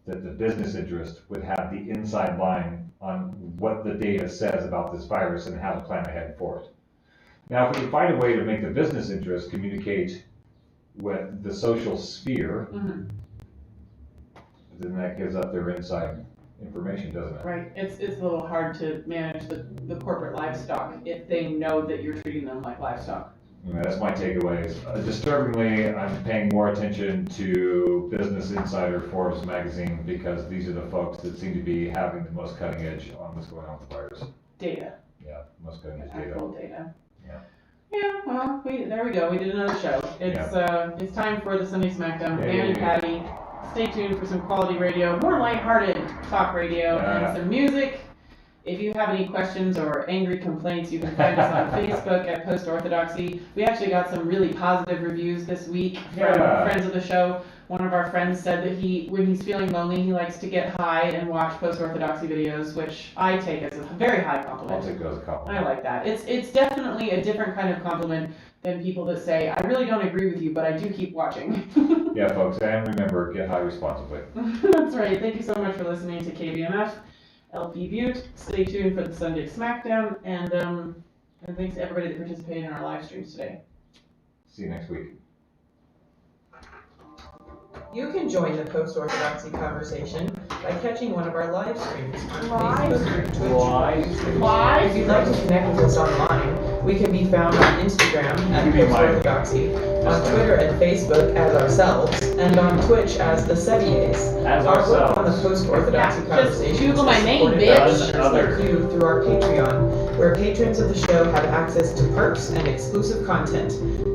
That the business interest would have the inside line on what the data says about this virus and how to plan ahead for it. Now, if we can find a way to make the business interest communicate with the social sphere, then that gives up their inside information, doesn't it? Right. It's a little hard to manage the corporate livestock if they know that you're treating them like livestock. That's my takeaways. Disturbingly, I'm paying more attention to Business Insider, Forbes magazine, because these are the folks that seem to be having the most cutting edge on what's going on with the virus. Data. Yeah, most cutting edge data. Actual data. Yeah. Yeah, well, there we go. We did another show. It's time for the Sunday Smackdown with Dan and Patty. Stay tuned for some quality radio, more lighthearted talk radio, and some music. If you have any questions or angry complaints, you can find us on Facebook at Post-Orthodoxy. We actually got some really positive reviews this week from friends of the show. One of our friends said that when he's feeling lonely, he likes to get high and watch Post-Orthodoxy videos, which I take as a very high compliment. I'll take those as a compliment. I like that. It's definitely a different kind of compliment than people that say, I really don't agree with you, but I do keep watching. Yeah, folks, and remember, get high responsibly. That's right. Thank you so much for listening to KBMF, LP Butte. Stay tuned for the Sunday Smackdown, and thanks to everybody that participated in our live streams today. See you next week. You can join the Post-Orthodoxy conversation by catching one of our live streams on Live? Facebook, Twitch. If you'd like to connect with us online, we can be found on Instagram at Post-Orthodoxy, on Twitter and Facebook as ourselves, and on Twitch as the Seviers. As our work ourselves. on the Post-Orthodoxy conversation just Google my name, supported bitch. by listeners like you through our Patreon, where patrons of the show have access to perks and exclusive content.